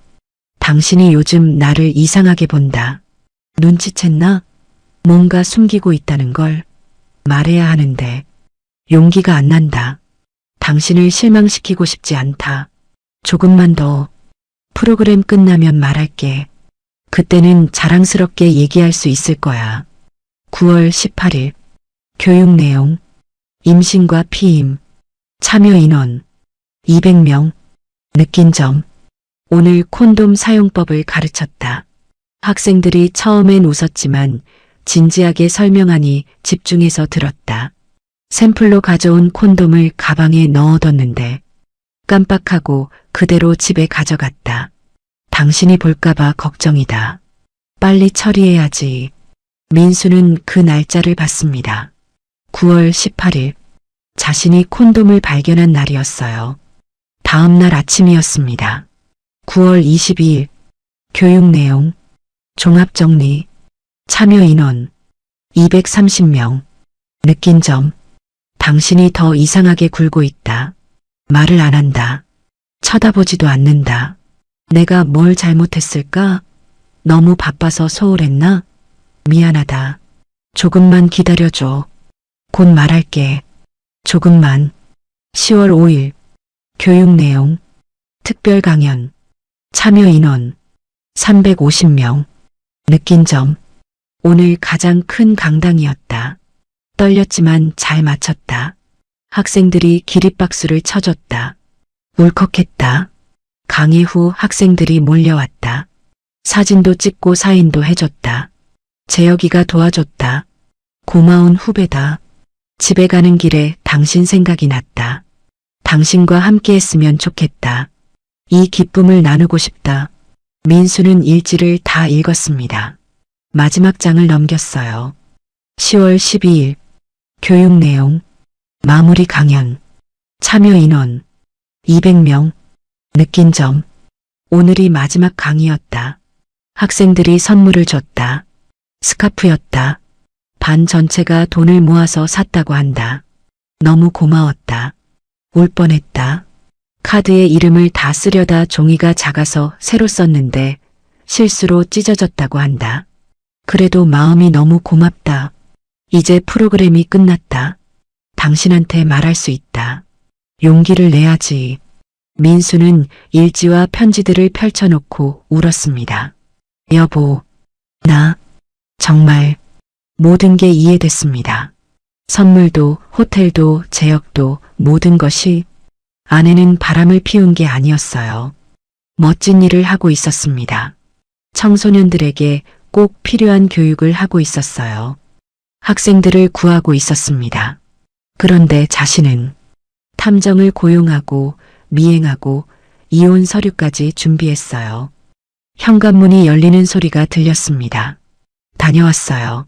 당신이 요즘 나를 이상하게 본다. 눈치챘나? 뭔가 숨기고 있다는 걸 말해야 하는데 용기가 안 난다. 당신을 실망시키고 싶지 않다. 조금만 더 프로그램 끝나면 말할게. 그때는 자랑스럽게 얘기할 수 있을 거야. 9월 18일 교육 내용 임신과 피임 참여 인원 200명 느낀 점 오늘 콘돔 사용법을 가르쳤다. 학생들이 처음엔 웃었지만 진지하게 설명하니 집중해서 들었다. 샘플로 가져온 콘돔을 가방에 넣어뒀는데 깜빡하고 그대로 집에 가져갔다. 당신이 볼까봐 걱정이다. 빨리 처리해야지. 민수는 그 날짜를 봤습니다. 9월 18일 자신이 콘돔을 발견한 날이었어요. 다음 날 아침이었습니다. 9월 22일 교육 내용 종합정리 참여 인원 230명 느낀 점 당신이 더 이상하게 굴고 있다. 말을 안 한다. 쳐다보지도 않는다. 내가 뭘 잘못했을까? 너무 바빠서 소홀했나? 미안하다. 조금만 기다려줘. 곧 말할게. 조금만. 10월 5일 교육 내용 특별 강연 참여 인원 350명 느낀 점 오늘 가장 큰 강당이었다. 떨렸지만 잘 마쳤다. 학생들이 기립박수를 쳐줬다. 울컥했다. 강의 후 학생들이 몰려왔다. 사진도 찍고 사인도 해줬다. 재혁이가 도와줬다. 고마운 후배다. 집에 가는 길에 당신 생각이 났다. 당신과 함께 했으면 좋겠다. 이 기쁨을 나누고 싶다. 민수는 일지를 다 읽었습니다. 마지막 장을 넘겼어요. 10월 12일 교육 내용 마무리 강연 참여 인원 200명 느낀 점 오늘이 마지막 강의였다. 학생들이 선물을 줬다. 스카프였다. 반 전체가 돈을 모아서 샀다고 한다. 너무 고마웠다. 울 뻔했다. 카드에 이름을 다 쓰려다 종이가 작아서 새로 썼는데 실수로 찢어졌다고 한다. 그래도 마음이 너무 고맙다. 이제 프로그램이 끝났다. 당신한테 말할 수 있다. 용기를 내야지. 민수는 일지와 편지들을 펼쳐놓고 울었습니다. 여보, 나 정말 모든 게 이해됐습니다. 선물도 호텔도 재역도 모든 것이 아내는 바람을 피운 게 아니었어요. 멋진 일을 하고 있었습니다. 청소년들에게 꼭 필요한 교육을 하고 있었어요. 학생들을 구하고 있었습니다. 그런데 자신은 탐정을 고용하고 미행하고 이혼 서류까지 준비했어요. 현관문이 열리는 소리가 들렸습니다. 다녀왔어요.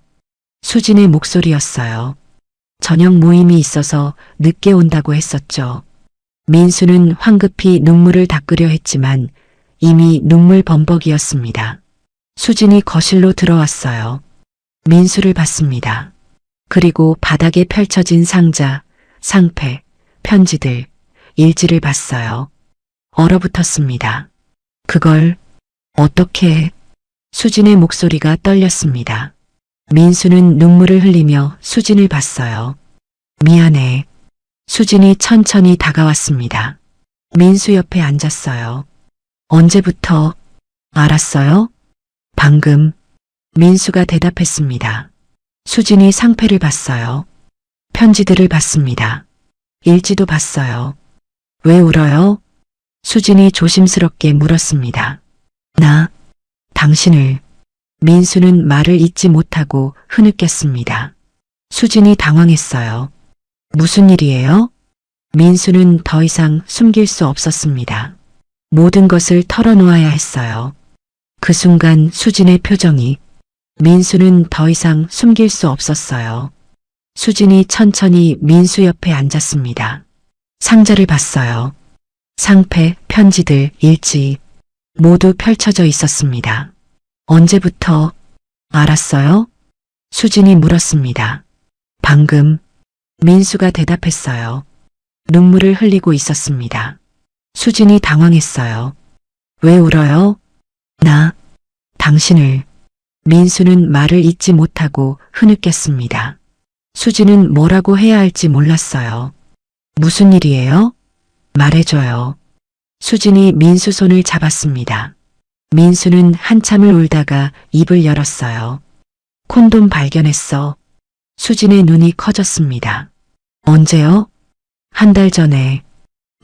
수진의 목소리였어요. 저녁 모임이 있어서 늦게 온다고 했었죠. 민수는 황급히 눈물을 닦으려 했지만 이미 눈물 범벅이었습니다. 수진이 거실로 들어왔어요. 민수를 봤습니다. 그리고 바닥에 펼쳐진 상자, 상패, 편지들, 일지를 봤어요. 얼어붙었습니다. 그걸 어떻게... 수진의 목소리가 떨렸습니다. 민수는 눈물을 흘리며 수진을 봤어요. 미안해. 수진이 천천히 다가왔습니다. 민수 옆에 앉았어요. 언제부터 알았어요? 방금. 민수가 대답했습니다. 수진이 상패를 봤어요. 편지들을 봤습니다. 일지도 봤어요. 왜 울어요? 수진이 조심스럽게 물었습니다. 나, 당신을. 민수는 말을 잇지 못하고 흐느꼈습니다. 수진이 당황했어요. 무슨 일이에요? 민수는 더 이상 숨길 수 없었습니다. 모든 것을 털어놓아야 했어요. 그 순간 수진의 표정이 민수는 더 이상 숨길 수 없었어요. 수진이 천천히 민수 옆에 앉았습니다. 상자를 봤어요. 상패, 편지들, 일지 모두 펼쳐져 있었습니다. 언제부터 알았어요? 수진이 물었습니다. 방금 민수가 대답했어요. 눈물을 흘리고 있었습니다. 수진이 당황했어요. 왜 울어요? 당신을. 민수는 말을 잇지 못하고 흐느꼈습니다. 수진은 뭐라고 해야 할지 몰랐어요. 무슨 일이에요? 말해줘요. 수진이 민수 손을 잡았습니다. 민수는 한참을 울다가 입을 열었어요. 콘돔 발견했어. 수진의 눈이 커졌습니다. 언제요? 한 달 전에.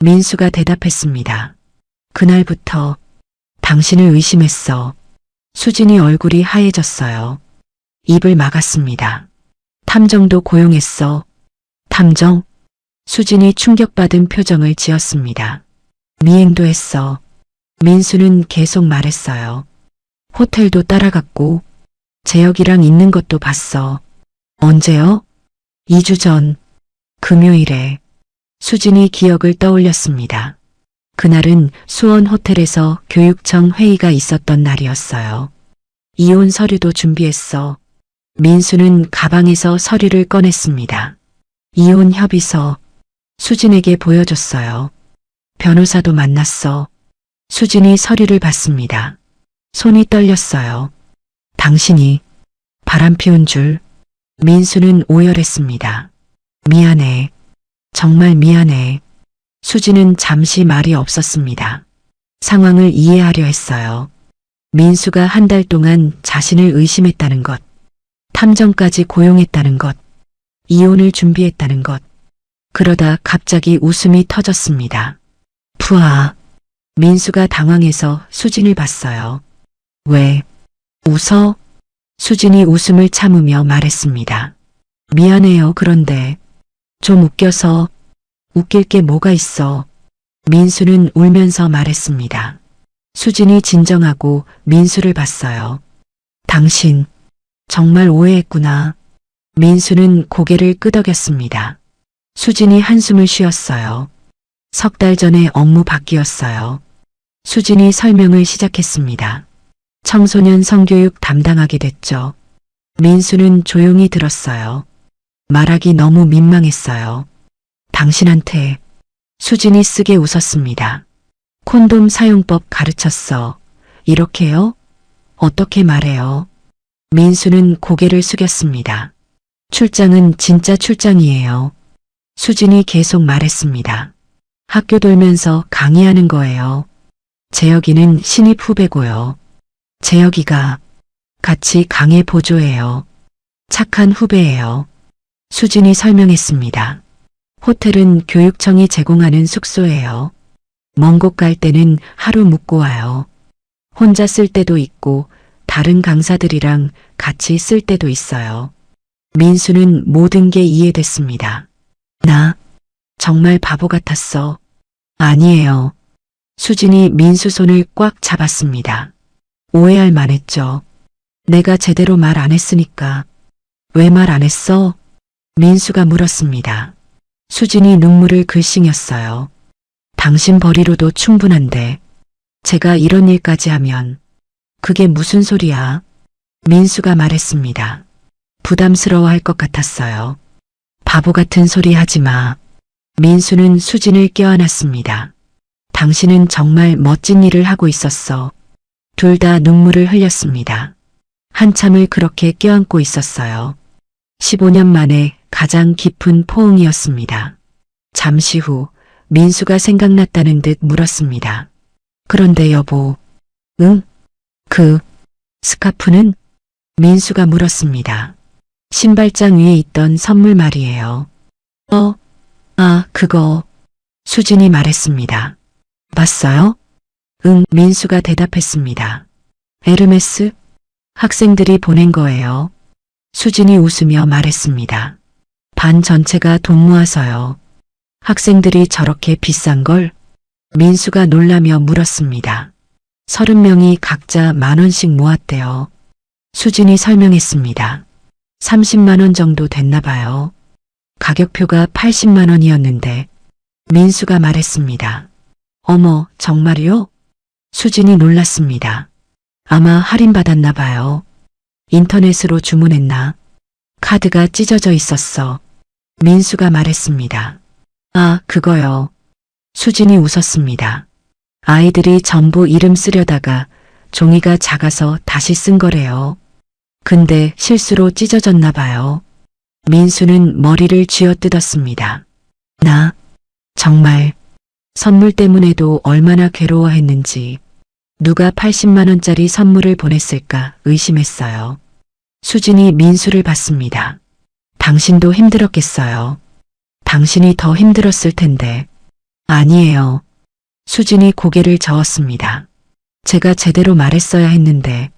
민수가 대답했습니다. 그날부터 당신을 의심했어. 수진이 얼굴이 하얘졌어요. 입을 막았습니다. 탐정도 고용했어. 탐정? 수진이 충격받은 표정을 지었습니다. 미행도 했어. 민수는 계속 말했어요. 호텔도 따라갔고 재혁이랑 있는 것도 봤어. 언제요? 2주 전. 금요일에. 수진이 기억을 떠올렸습니다. 그날은 수원 호텔에서 교육청 회의가 있었던 날이었어요. 이혼 서류도 준비했어. 민수는 가방에서 서류를 꺼냈습니다. 이혼 협의서. 수진에게 보여줬어요. 변호사도 만났어. 수진이 서류를 봤습니다. 손이 떨렸어요. 당신이 바람 피운 줄. 민수는 오열했습니다. 미안해. 정말 미안해. 수진은 잠시 말이 없었습니다. 상황을 이해하려 했어요. 민수가 한 달 동안 자신을 의심했다는 것, 탐정까지 고용했다는 것, 이혼을 준비했다는 것. 그러다 갑자기 웃음이 터졌습니다. 푸아. 민수가 당황해서 수진을 봤어요. 왜? 웃어? 수진이 웃음을 참으며 말했습니다. 미안해요. 그런데 좀 웃겨서. 웃길 게 뭐가 있어. 민수는 울면서 말했습니다. 수진이 진정하고 민수를 봤어요. 당신 정말 오해했구나. 민수는 고개를 끄덕였습니다. 수진이 한숨을 쉬었어요. 3달 전에 업무 바뀌었어요. 수진이 설명을 시작했습니다. 청소년 성교육 담당하게 됐죠. 민수는 조용히 들었어요. 말하기 너무 민망했어요. 당신한테. 수진이 쓰게 웃었습니다. 콘돔 사용법 가르쳤어. 이렇게요? 어떻게 말해요? 민수는 고개를 숙였습니다. 출장은 진짜 출장이에요. 수진이 계속 말했습니다. 학교 돌면서 강의하는 거예요. 재혁이는 신입 후배고요. 재혁이가 같이 강의 보조해요. 착한 후배예요. 수진이 설명했습니다. 호텔은 교육청이 제공하는 숙소예요. 먼 곳 갈 때는 하루 묵고 와요. 혼자 쓸 때도 있고 다른 강사들이랑 같이 쓸 때도 있어요. 민수는 모든 게 이해됐습니다. 나 정말 바보 같았어. 아니에요. 수진이 민수 손을 꽉 잡았습니다. 오해할 만했죠. 내가 제대로 말 안 했으니까. 왜 말 안 했어? 민수가 물었습니다. 수진이 눈물을 글썽였어요. 당신 벌이로도 충분한데 제가 이런 일까지 하면 그게 무슨 소리야? 민수가 말했습니다. 부담스러워할 것 같았어요. 바보 같은 소리 하지 마. 민수는 수진을 껴안았습니다. 당신은 정말 멋진 일을 하고 있었어. 둘 다 눈물을 흘렸습니다. 한참을 그렇게 껴안고 있었어요. 15년 만에 가장 깊은 포옹이었습니다. 잠시 후 민수가 생각났다는 듯 물었습니다. 그런데 여보, 응? 그 스카프는? 민수가 물었습니다. 신발장 위에 있던 선물 말이에요. 그거. 수진이 말했습니다. 봤어요? 응, 민수가 대답했습니다. 에르메스? 학생들이 보낸 거예요. 수진이 웃으며 말했습니다. 반 전체가 돈 모아서요. 학생들이 저렇게 비싼 걸? 민수가 놀라며 물었습니다. 30명이 각자 10,000원씩 모았대요. 수진이 설명했습니다. 30만 원 정도 됐나 봐요. 가격표가 80만 원이었는데 민수가 말했습니다. 어머, 정말이요? 수진이 놀랐습니다. 아마 할인받았나 봐요. 인터넷으로 주문했나? 카드가 찢어져 있었어. 민수가 말했습니다. 아, 그거요. 수진이 웃었습니다. 아이들이 전부 이름 쓰려다가 종이가 작아서 다시 쓴 거래요. 근데 실수로 찢어졌나 봐요. 민수는 머리를 쥐어뜯었습니다. 나 정말 선물 때문에도 얼마나 괴로워했는지 누가 80만 원짜리 선물을 보냈을까 의심했어요. 수진이 민수를 봤습니다. 당신도 힘들었겠어요. 당신이 더 힘들었을 텐데. 아니에요. 수진이 고개를 저었습니다. 제가 제대로 말했어야 했는데.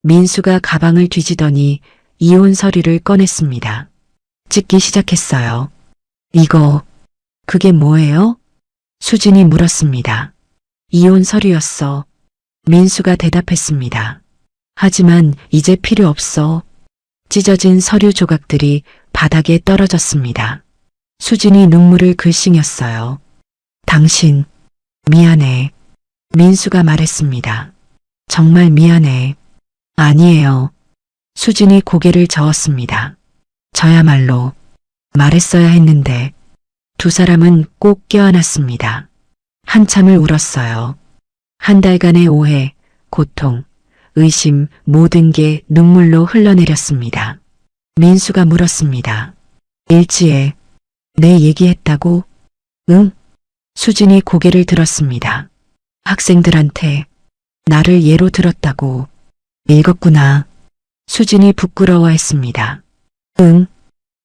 민수가 가방을 뒤지더니 이혼 서류를 꺼냈습니다. 찍기 시작했어요. 이거, 그게 뭐예요? 수진이 물었습니다. 이혼 서류였어. 민수가 대답했습니다. 하지만 이제 필요 없어. 찢어진 서류 조각들이 바닥에 떨어졌습니다. 수진이 눈물을 글썽였어요. 당신, 미안해. 민수가 말했습니다. 정말 미안해. 아니에요. 수진이 고개를 저었습니다. 저야말로 말했어야 했는데. 두 사람은 꼭 껴안았습니다. 한참을 울었어요. 한 달간의 오해, 고통, 의심 모든 게 눈물로 흘러내렸습니다. 민수가 물었습니다. 일지에 내 얘기했다고? 응? 수진이 고개를 들었습니다. 학생들한테 나를 예로 들었다고. 읽었구나. 수진이 부끄러워했습니다. 응.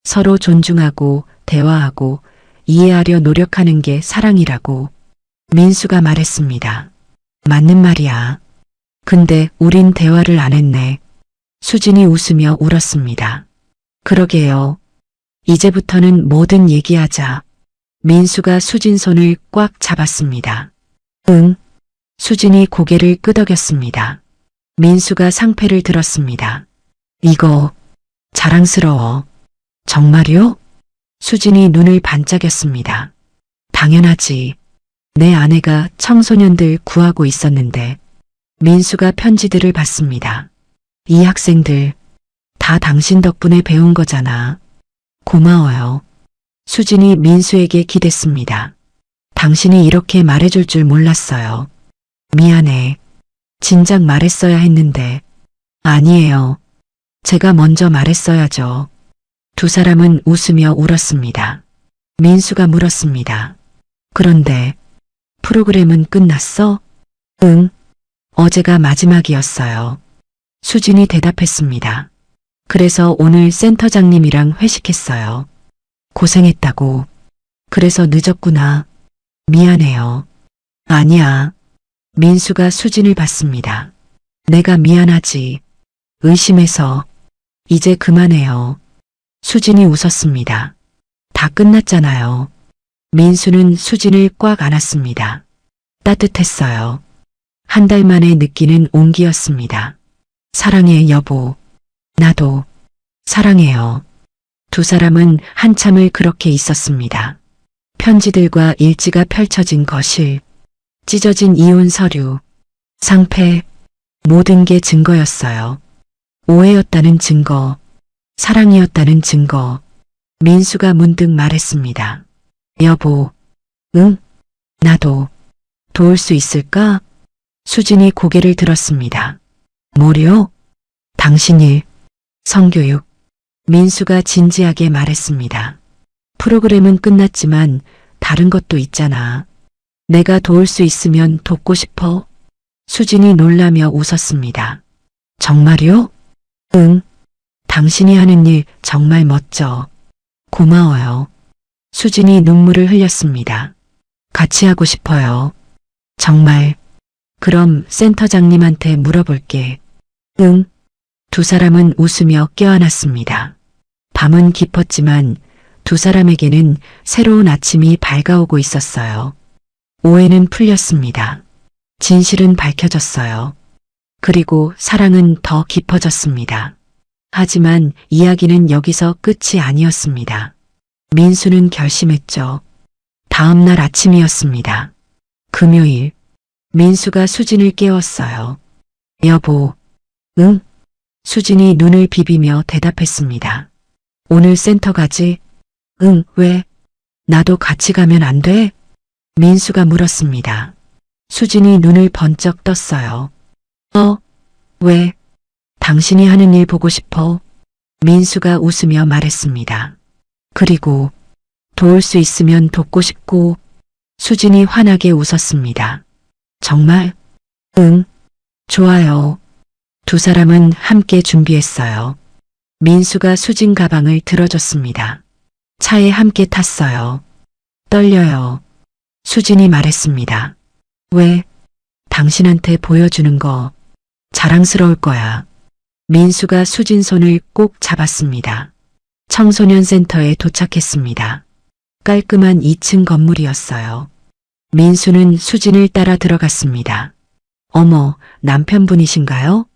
서로 존중하고 대화하고 이해하려 노력하는 게 사랑이라고. 민수가 말했습니다. 맞는 말이야. 근데 우린 대화를 안 했네. 수진이 웃으며 울었습니다. 그러게요. 이제부터는 뭐든 얘기하자. 민수가 수진 손을 꽉 잡았습니다. 응. 수진이 고개를 끄덕였습니다. 민수가 상패를 들었습니다. 이거 자랑스러워. 정말요? 수진이 눈을 반짝였습니다. 당연하지. 내 아내가 청소년들 구하고 있었는데. 민수가 편지들을 봤습니다. 이 학생들 다 당신 덕분에 배운 거잖아. 고마워요. 수진이 민수에게 기댔습니다. 당신이 이렇게 말해줄 줄 몰랐어요. 미안해. 진작 말했어야 했는데. 아니에요. 제가 먼저 말했어야죠. 두 사람은 웃으며 울었습니다. 민수가 물었습니다. 그런데 프로그램은 끝났어? 응. 어제가 마지막이었어요. 수진이 대답했습니다. 그래서 오늘 센터장님이랑 회식했어요. 고생했다고. 그래서 늦었구나. 미안해요. 아니야. 민수가 수진을 봤습니다. 내가 미안하지. 의심해서. 이제 그만해요. 수진이 웃었습니다. 다 끝났잖아요. 민수는 수진을 꽉 안았습니다. 따뜻했어요. 한 달 만에 느끼는 온기였습니다. 사랑해, 여보. 나도 사랑해요. 두 사람은 한참을 그렇게 있었습니다. 편지들과 일지가 펼쳐진 거실, 찢어진 이혼 서류, 상패, 모든 게 증거였어요. 오해였다는 증거, 사랑이었다는 증거. 민수가 문득 말했습니다. 여보, 응? 나도 도울 수 있을까? 수진이 고개를 들었습니다. 뭐요? 당신 일, 성교육. 민수가 진지하게 말했습니다. 프로그램은 끝났지만 다른 것도 있잖아. 내가 도울 수 있으면 돕고 싶어. 수진이 놀라며 웃었습니다. 정말요? 응. 당신이 하는 일 정말 멋져. 고마워요. 수진이 눈물을 흘렸습니다. 같이 하고 싶어요. 정말. 그럼 센터장님한테 물어볼게. 응. 두 사람은 웃으며 껴안았습니다. 밤은 깊었지만 두 사람에게는 새로운 아침이 밝아오고 있었어요. 오해는 풀렸습니다. 진실은 밝혀졌어요. 그리고 사랑은 더 깊어졌습니다. 하지만 이야기는 여기서 끝이 아니었습니다. 민수는 결심했죠. 다음 날 아침이었습니다. 금요일, 민수가 수진을 깨웠어요. 여보, 응? 수진이 눈을 비비며 대답했습니다. 오늘 센터 가지? 응, 왜? 나도 같이 가면 안 돼? 민수가 물었습니다. 수진이 눈을 번쩍 떴어요. 왜? 당신이 하는 일 보고 싶어. 민수가 웃으며 말했습니다. 그리고 도울 수 있으면 돕고 싶고. 수진이 환하게 웃었습니다. 정말? 응. 좋아요. 두 사람은 함께 준비했어요. 민수가 수진 가방을 들어줬습니다. 차에 함께 탔어요. 떨려요. 수진이 말했습니다. 왜? 당신한테 보여주는 거 자랑스러울 거야. 민수가 수진 손을 꼭 잡았습니다. 청소년 센터에 도착했습니다. 깔끔한 2층 건물이었어요. 민수는 수진을 따라 들어갔습니다. 어머, 남편분이신가요?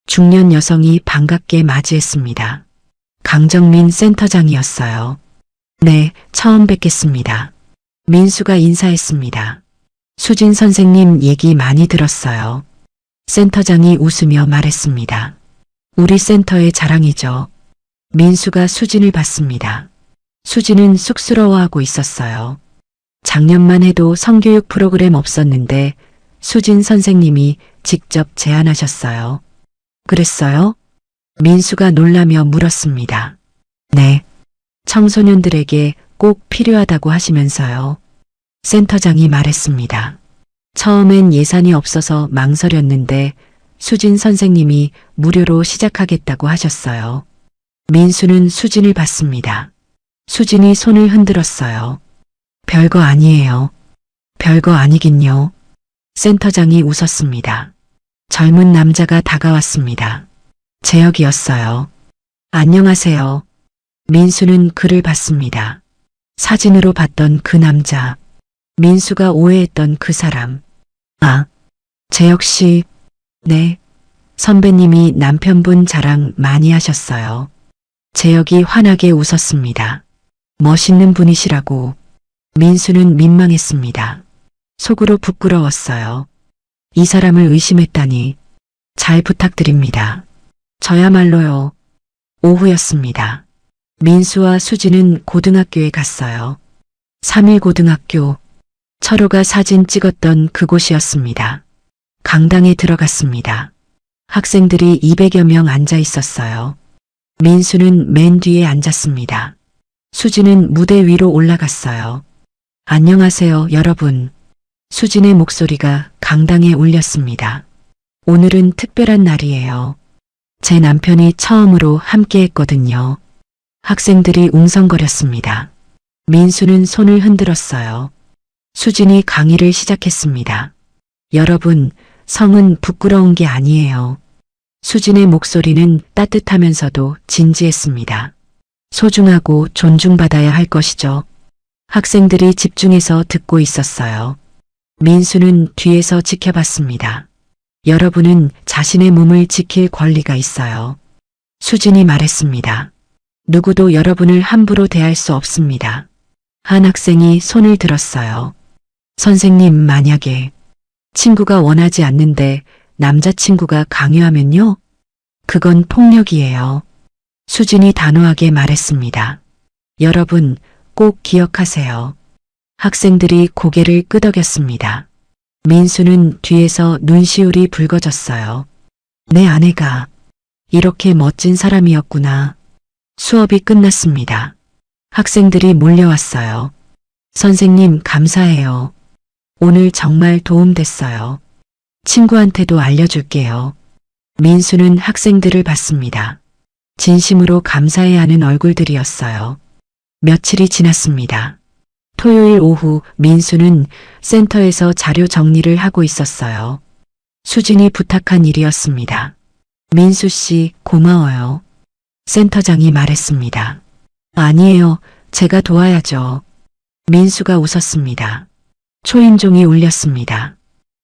중년 여성이 반갑게 맞이했습니다. 강정민 센터장이었어요. 네, 처음 뵙겠습니다. 민수가 인사했습니다. 수진 선생님 얘기 많이 들었어요. 센터장이 웃으며 말했습니다. 우리 센터의 자랑이죠. 민수가 수진을 봤습니다. 수진은 쑥스러워하고 있었어요. 작년만 해도 성교육 프로그램 없었는데 수진 선생님이 직접 제안하셨어요. 그랬어요? 민수가 놀라며 물었습니다. 네. 청소년들에게 꼭 필요하다고 하시면서요. 센터장이 말했습니다. 처음엔 예산이 없어서 망설였는데 수진 선생님이 무료로 시작하겠다고 하셨어요. 민수는 수진을 봤습니다. 수진이 손을 흔들었어요. 별거 아니에요. 별거 아니긴요. 센터장이 웃었습니다. 젊은 남자가 다가왔습니다. 재혁이었어요. 안녕하세요. 민수는 그를 봤습니다. 사진으로 봤던 그 남자. 민수가 오해했던 그 사람. 아, 재혁 씨. 네. 선배님이 남편분 자랑 많이 하셨어요. 재혁이 환하게 웃었습니다. 멋있는 분이시라고. 민수는 민망했습니다. 속으로 부끄러웠어요. 이 사람을 의심했다니. 잘 부탁드립니다. 저야말로요. 오후였습니다. 민수와 수진은 고등학교에 갔어요. 3일 고등학교. 철호가 사진 찍었던 그곳이었습니다. 강당에 들어갔습니다. 학생들이 200여 명 앉아 있었어요. 민수는 맨 뒤에 앉았습니다. 수진은 무대 위로 올라갔어요. 안녕하세요, 여러분. 수진의 목소리가 강당에 울렸습니다. 오늘은 특별한 날이에요. 제 남편이 처음으로 함께 했거든요. 학생들이 웅성거렸습니다. 민수는 손을 흔들었어요. 수진이 강의를 시작했습니다. 여러분, 성은 부끄러운 게 아니에요. 수진의 목소리는 따뜻하면서도 진지했습니다. 소중하고 존중받아야 할 것이죠. 학생들이 집중해서 듣고 있었어요. 민수는 뒤에서 지켜봤습니다. 여러분은 자신의 몸을 지킬 권리가 있어요. 수진이 말했습니다. 누구도 여러분을 함부로 대할 수 없습니다. 한 학생이 손을 들었어요. 선생님, 만약에 친구가 원하지 않는데 남자친구가 강요하면요? 그건 폭력이에요. 수진이 단호하게 말했습니다. 여러분, 꼭 기억하세요. 학생들이 고개를 끄덕였습니다. 민수는 뒤에서 눈시울이 붉어졌어요. 내 아내가 이렇게 멋진 사람이었구나. 수업이 끝났습니다. 학생들이 몰려왔어요. 선생님, 감사해요. 오늘 정말 도움됐어요. 친구한테도 알려줄게요. 민수는 학생들을 봤습니다. 진심으로 감사해야 하는 얼굴들이었어요. 며칠이 지났습니다. 토요일 오후 민수는 센터에서 자료 정리를 하고 있었어요. 수진이 부탁한 일이었습니다. 민수 씨, 고마워요. 센터장이 말했습니다. 아니에요. 제가 도와야죠. 민수가 웃었습니다. 초인종이 울렸습니다.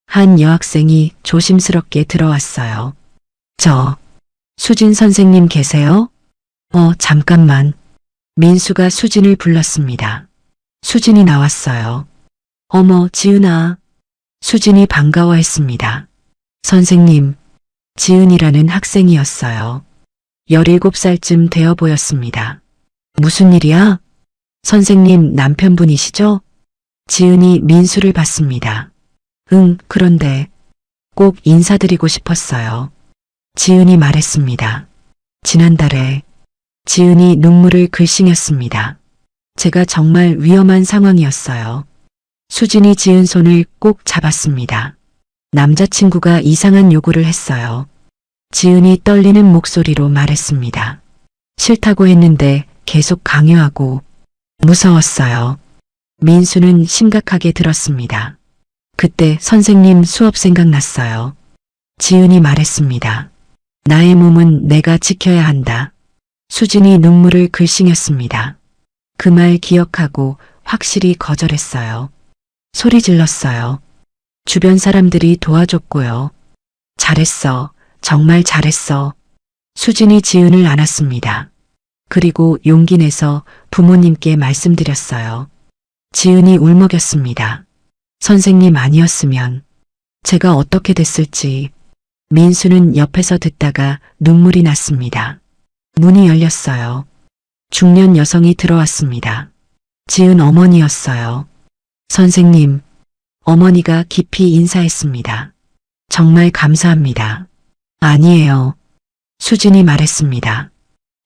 한 여학생이 조심스럽게 들어왔어요. 수진 선생님 계세요? 잠깐만. 민수가 수진을 불렀습니다. 수진이 나왔어요. 어머, 지은아. 수진이 반가워했습니다. 선생님, 지은이라는 학생이었어요. 17살쯤 되어 보였습니다. 무슨 일이야? 선생님 남편분이시죠? 지은이 민수를 봤습니다. 응, 그런데 꼭 인사드리고 싶었어요. 지은이 말했습니다. 지난달에 지은이 눈물을 글썽였습니다. 제가 정말 위험한 상황이었어요. 수진이 지은 손을 꼭 잡았습니다. 남자친구가 이상한 요구를 했어요. 지은이 떨리는 목소리로 말했습니다. 싫다고 했는데 계속 강요하고 무서웠어요. 민수는 심각하게 들었습니다. 그때 선생님 수업 생각났어요. 지은이 말했습니다. 나의 몸은 내가 지켜야 한다. 수진이 눈물을 글썽였습니다. 그 말 기억하고 확실히 거절했어요. 소리 질렀어요. 주변 사람들이 도와줬고요. 잘했어. 정말 잘했어. 수진이 지은을 안았습니다. 그리고 용기 내서 부모님께 말씀드렸어요. 지은이 울먹였습니다. 선생님 아니었으면 제가 어떻게 됐을지. 민수는 옆에서 듣다가 눈물이 났습니다. 문이 열렸어요. 중년 여성이 들어왔습니다. 지은 어머니였어요. 선생님, 어머니가 깊이 인사했습니다. 정말 감사합니다. 아니에요. 수진이 말했습니다.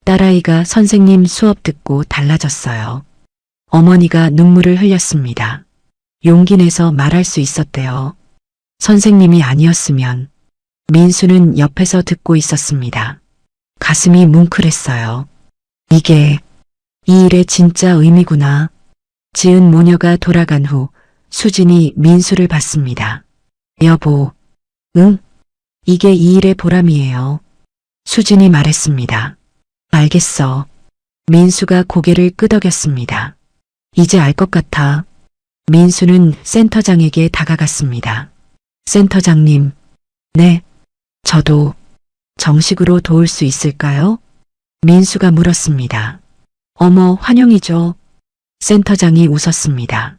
딸아이가 선생님 수업 듣고 달라졌어요. 어머니가 눈물을 흘렸습니다. 용기 내서 말할 수 있었대요. 선생님이 아니었으면 민수는 옆에서 듣고 있었습니다. 가슴이 뭉클했어요. 이게 이 일의 진짜 의미구나. 지은 모녀가 돌아간 후 수진이 민수를 봤습니다. 여보, 응? 이게 이 일의 보람이에요. 수진이 말했습니다. 알겠어. 민수가 고개를 끄덕였습니다. 이제 알 것 같아. 민수는 센터장에게 다가갔습니다. 센터장님, 네, 저도 정식으로 도울 수 있을까요? 민수가 물었습니다. 어머, 환영이죠. 센터장이 웃었습니다.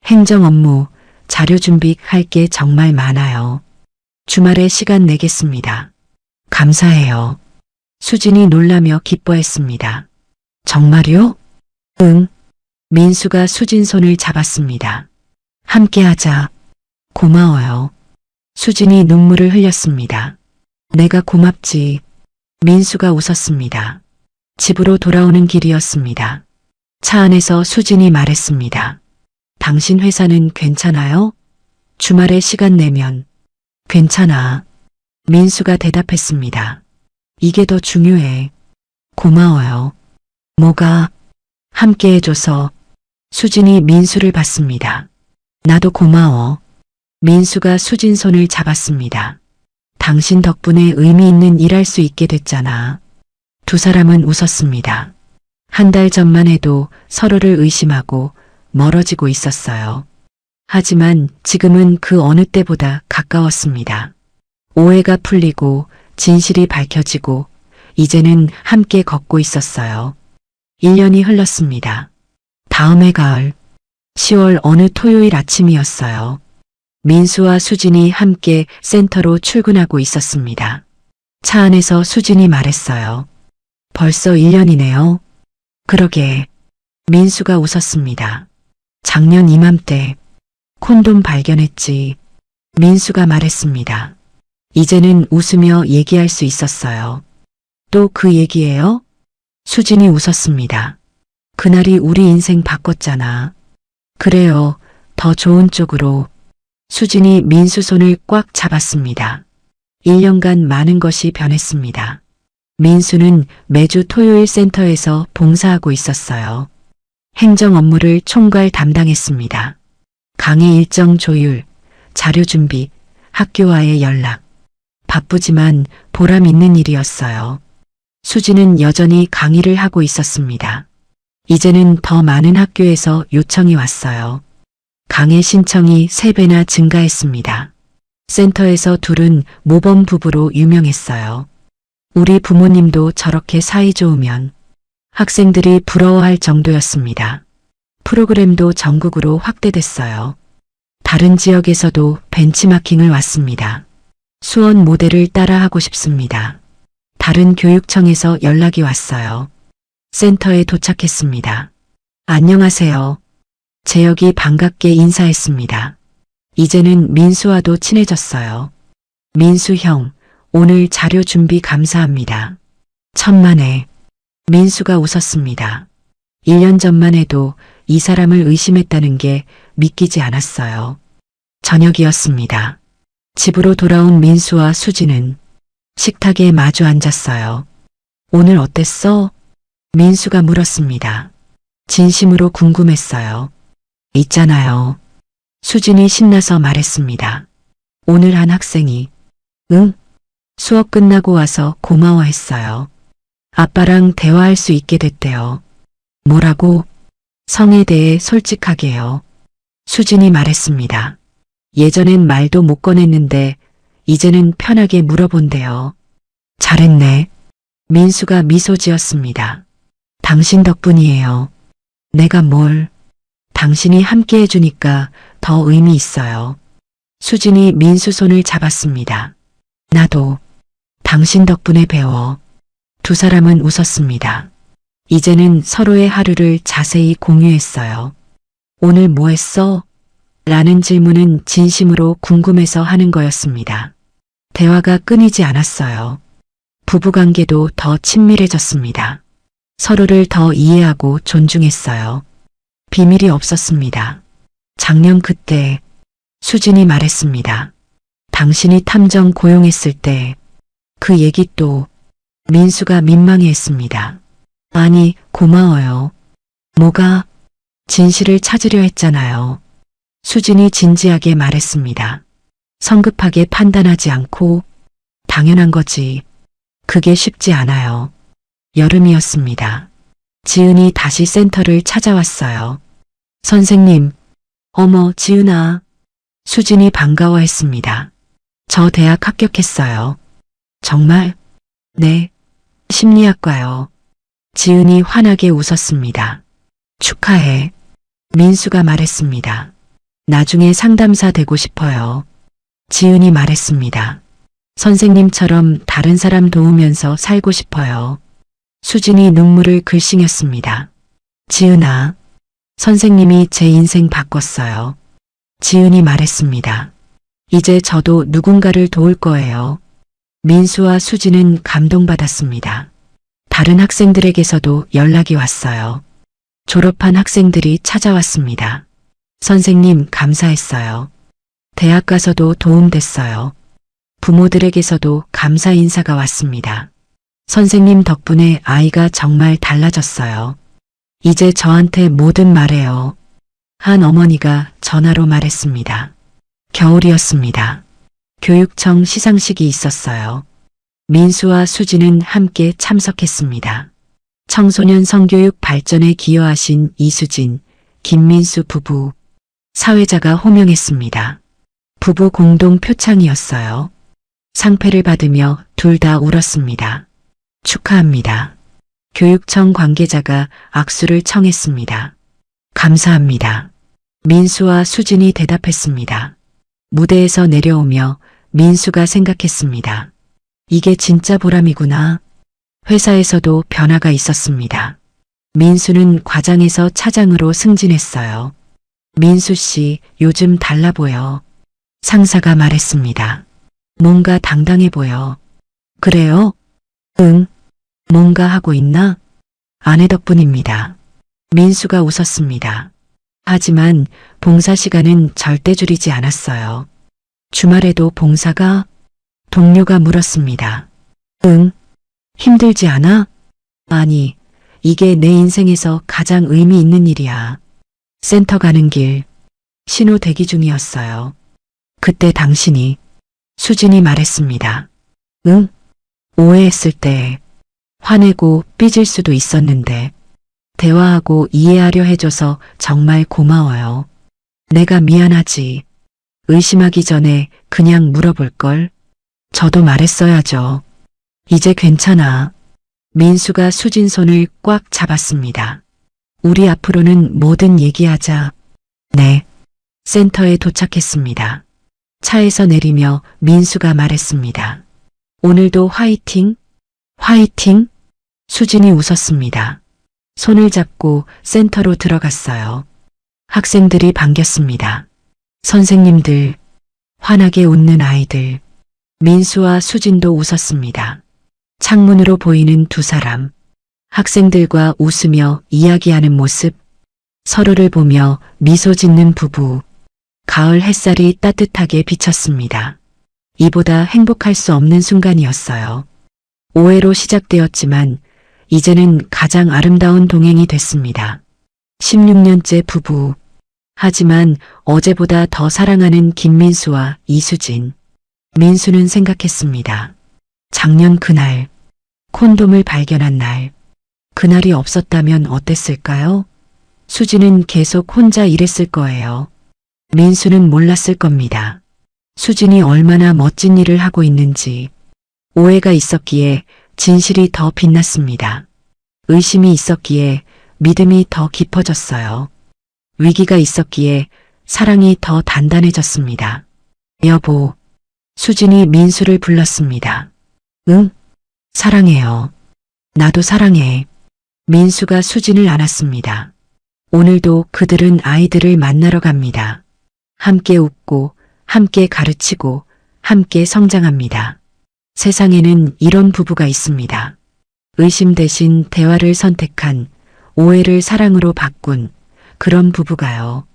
행정 업무, 자료 준비할 게 정말 많아요. 주말에 시간 내겠습니다. 감사해요. 수진이 놀라며 기뻐했습니다. 정말요? 응. 민수가 수진 손을 잡았습니다. 함께하자. 고마워요. 수진이 눈물을 흘렸습니다. 내가 고맙지. 민수가 웃었습니다. 집으로 돌아오는 길이었습니다. 차 안에서 수진이 말했습니다. 당신 회사는 괜찮아요? 주말에 시간 내면 괜찮아. 민수가 대답했습니다. 이게 더 중요해. 고마워요. 뭐가? 함께 해줘서. 수진이 민수를 봤습니다. 나도 고마워. 민수가 수진 손을 잡았습니다. 당신 덕분에 의미 있는 일할 수 있게 됐잖아. 두 사람은 웃었습니다. 한 달 전만 해도 서로를 의심하고 멀어지고 있었어요. 하지만 지금은 그 어느 때보다 가까웠습니다. 오해가 풀리고 진실이 밝혀지고 이제는 함께 걷고 있었어요. 1년이 흘렀습니다. 다음 해 가을, 10월 어느 토요일 아침이었어요. 민수와 수진이 함께 센터로 출근하고 있었습니다. 차 안에서 수진이 말했어요. 벌써 1년이네요. 그러게. 민수가 웃었습니다. 작년 이맘때 콘돔 발견했지. 민수가 말했습니다. 이제는 웃으며 얘기할 수 있었어요. 또 그 얘기예요? 수진이 웃었습니다. 그날이 우리 인생 바꿨잖아. 그래요. 더 좋은 쪽으로. 수진이 민수 손을 꽉 잡았습니다. 1년간 많은 것이 변했습니다. 민수는 매주 토요일 센터에서 봉사하고 있었어요. 행정 업무를 총괄 담당했습니다. 강의 일정 조율, 자료 준비, 학교와의 연락. 바쁘지만 보람 있는 일이었어요. 수지는 여전히 강의를 하고 있었습니다. 이제는 더 많은 학교에서 요청이 왔어요. 강의 신청이 3배나 증가했습니다. 센터에서 둘은 모범 부부로 유명했어요. 우리 부모님도 저렇게 사이 좋으면 학생들이 부러워할 정도였습니다. 프로그램도 전국으로 확대됐어요. 다른 지역에서도 벤치마킹을 왔습니다. 수원 모델을 따라하고 싶습니다. 다른 교육청에서 연락이 왔어요. 센터에 도착했습니다. 안녕하세요. 재혁이 반갑게 인사했습니다. 이제는 민수와도 친해졌어요. 민수 형, 오늘 자료 준비 감사합니다. 천만에. 민수가 웃었습니다. 1년 전만 해도 이 사람을 의심했다는 게 믿기지 않았어요. 저녁이었습니다. 집으로 돌아온 민수와 수지는 식탁에 마주 앉았어요. 오늘 어땠어? 민수가 물었습니다. 진심으로 궁금했어요. 있잖아요. 수진이 신나서 말했습니다. 오늘 한 학생이 응? 수업 끝나고 와서 고마워했어요. 아빠랑 대화할 수 있게 됐대요. 뭐라고? 성에 대해 솔직하게요. 수진이 말했습니다. 예전엔 말도 못 꺼냈는데 이제는 편하게 물어본대요. 잘했네. 민수가 미소 지었습니다. 당신 덕분이에요. 내가 뭘? 당신이 함께 해주니까 더 의미 있어요. 수진이 민수 손을 잡았습니다. 나도 당신 덕분에 배워. 두 사람은 웃었습니다. 이제는 서로의 하루를 자세히 공유했어요. 오늘 뭐 했어? 라는 질문은 진심으로 궁금해서 하는 거였습니다. 대화가 끊이지 않았어요. 부부관계도 더 친밀해졌습니다. 서로를 더 이해하고 존중했어요. 비밀이 없었습니다. 작년 그때 수진이 말했습니다. 당신이 탐정 고용했을 때 그 얘기 또 민수가 민망해했습니다. 아니, 고마워요. 뭐가? 진실을 찾으려 했잖아요. 수진이 진지하게 말했습니다. 성급하게 판단하지 않고 당연한 거지. 그게 쉽지 않아요. 여름이었습니다. 지은이 다시 센터를 찾아왔어요. 선생님, 어머, 지은아. 수진이 반가워했습니다. 저 대학 합격했어요. 정말? 네, 심리학과요. 지은이 환하게 웃었습니다. 축하해. 민수가 말했습니다. 나중에 상담사 되고 싶어요. 지은이 말했습니다. 선생님처럼 다른 사람 도우면서 살고 싶어요. 수진이 눈물을 글썽였습니다. 지은아, 선생님이 제 인생 바꿨어요. 지은이 말했습니다. 이제 저도 누군가를 도울 거예요. 민수와 수진은 감동받았습니다. 다른 학생들에게서도 연락이 왔어요. 졸업한 학생들이 찾아왔습니다. 선생님 감사했어요. 대학 가서도 도움됐어요. 부모들에게서도 감사 인사가 왔습니다. 선생님 덕분에 아이가 정말 달라졌어요. 이제 저한테 뭐든 말해요. 한 어머니가 전화로 말했습니다. 겨울이었습니다. 교육청 시상식이 있었어요. 민수와 수진은 함께 참석했습니다. 청소년 성교육 발전에 기여하신 이수진, 김민수 부부, 사회자가 호명했습니다. 부부 공동 표창이었어요. 상패를 받으며 둘 다 울었습니다. 축하합니다. 교육청 관계자가 악수를 청했습니다. 감사합니다. 민수와 수진이 대답했습니다. 무대에서 내려오며 민수가 생각했습니다. 이게 진짜 보람이구나. 회사에서도 변화가 있었습니다. 민수는 과장에서 차장으로 승진했어요. 민수 씨, 요즘 달라 보여. 상사가 말했습니다. 뭔가 당당해 보여. 그래요? 응. 뭔가 하고 있나? 아내 덕분입니다. 민수가 웃었습니다. 하지만 봉사 시간은 절대 줄이지 않았어요. 주말에도 봉사가? 동료가 물었습니다. 응. 힘들지 않아? 아니, 이게 내 인생에서 가장 의미 있는 일이야. 센터 가는 길, 신호 대기 중이었어요. 그때 당신이, 수진이 말했습니다. 응? 오해했을 때, 화내고 삐질 수도 있었는데, 대화하고 이해하려 해줘서 정말 고마워요. 내가 미안하지. 의심하기 전에 그냥 물어볼걸. 저도 말했어야죠. 이제 괜찮아. 민수가 수진 손을 꽉 잡았습니다. 우리 앞으로는 뭐든 얘기하자. 네. 센터에 도착했습니다. 차에서 내리며 민수가 말했습니다. 오늘도 화이팅? 화이팅? 수진이 웃었습니다. 손을 잡고 센터로 들어갔어요. 학생들이 반겼습니다. 선생님들, 환하게 웃는 아이들, 민수와 수진도 웃었습니다. 창문으로 보이는 두 사람, 학생들과 웃으며 이야기하는 모습, 서로를 보며 미소 짓는 부부, 가을 햇살이 따뜻하게 비쳤습니다. 이보다 행복할 수 없는 순간이었어요. 오해로 시작되었지만 이제는 가장 아름다운 동행이 됐습니다. 16년째 부부. 하지만 어제보다 더 사랑하는 김민수와 이수진. 민수는 생각했습니다. 작년 그날, 콘돔을 발견한 날, 그날이 없었다면 어땠을까요? 수진은 계속 혼자 일했을 거예요. 민수는 몰랐을 겁니다. 수진이 얼마나 멋진 일을 하고 있는지. 오해가 있었기에 진실이 더 빛났습니다. 의심이 있었기에 믿음이 더 깊어졌어요. 위기가 있었기에 사랑이 더 단단해졌습니다. 여보, 수진이 민수를 불렀습니다. 응? 사랑해요. 나도 사랑해. 민수가 수진을 안았습니다. 오늘도 그들은 아이들을 만나러 갑니다. 함께 웃고, 함께 가르치고, 함께 성장합니다. 세상에는 이런 부부가 있습니다. 의심 대신 대화를 선택한, 오해를 사랑으로 바꾼 그런 부부가요.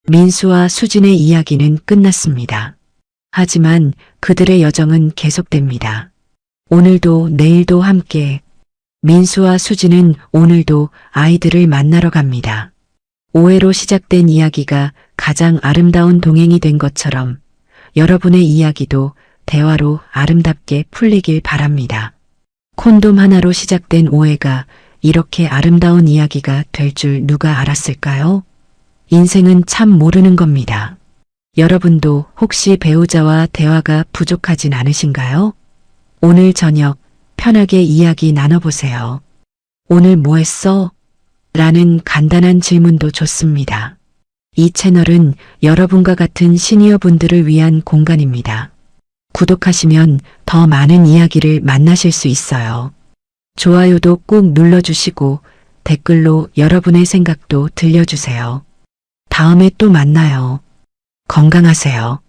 민수와 수진의 이야기는 끝났습니다. 하지만 그들의 여정은 계속됩니다. 오늘도 내일도 함께. 민수와 수진은 오늘도 아이들을 만나러 갑니다. 오해로 시작된 이야기가 가장 아름다운 동행이 된 것처럼 여러분의 이야기도 대화로 아름답게 풀리길 바랍니다. 콘돔 하나로 시작된 오해가 이렇게 아름다운 이야기가 될 줄 누가 알았을까요? 인생은 참 모르는 겁니다. 여러분도 혹시 배우자와 대화가 부족하진 않으신가요? 오늘 저녁 편하게 이야기 나눠보세요. 오늘 뭐 했어? 라는 간단한 질문도 좋습니다. 이 채널은 여러분과 같은 시니어분들을 위한 공간입니다. 구독하시면 더 많은 이야기를 만나실 수 있어요. 좋아요도 꾹 눌러주시고 댓글로 여러분의 생각도 들려주세요. 다음에 또 만나요. 건강하세요.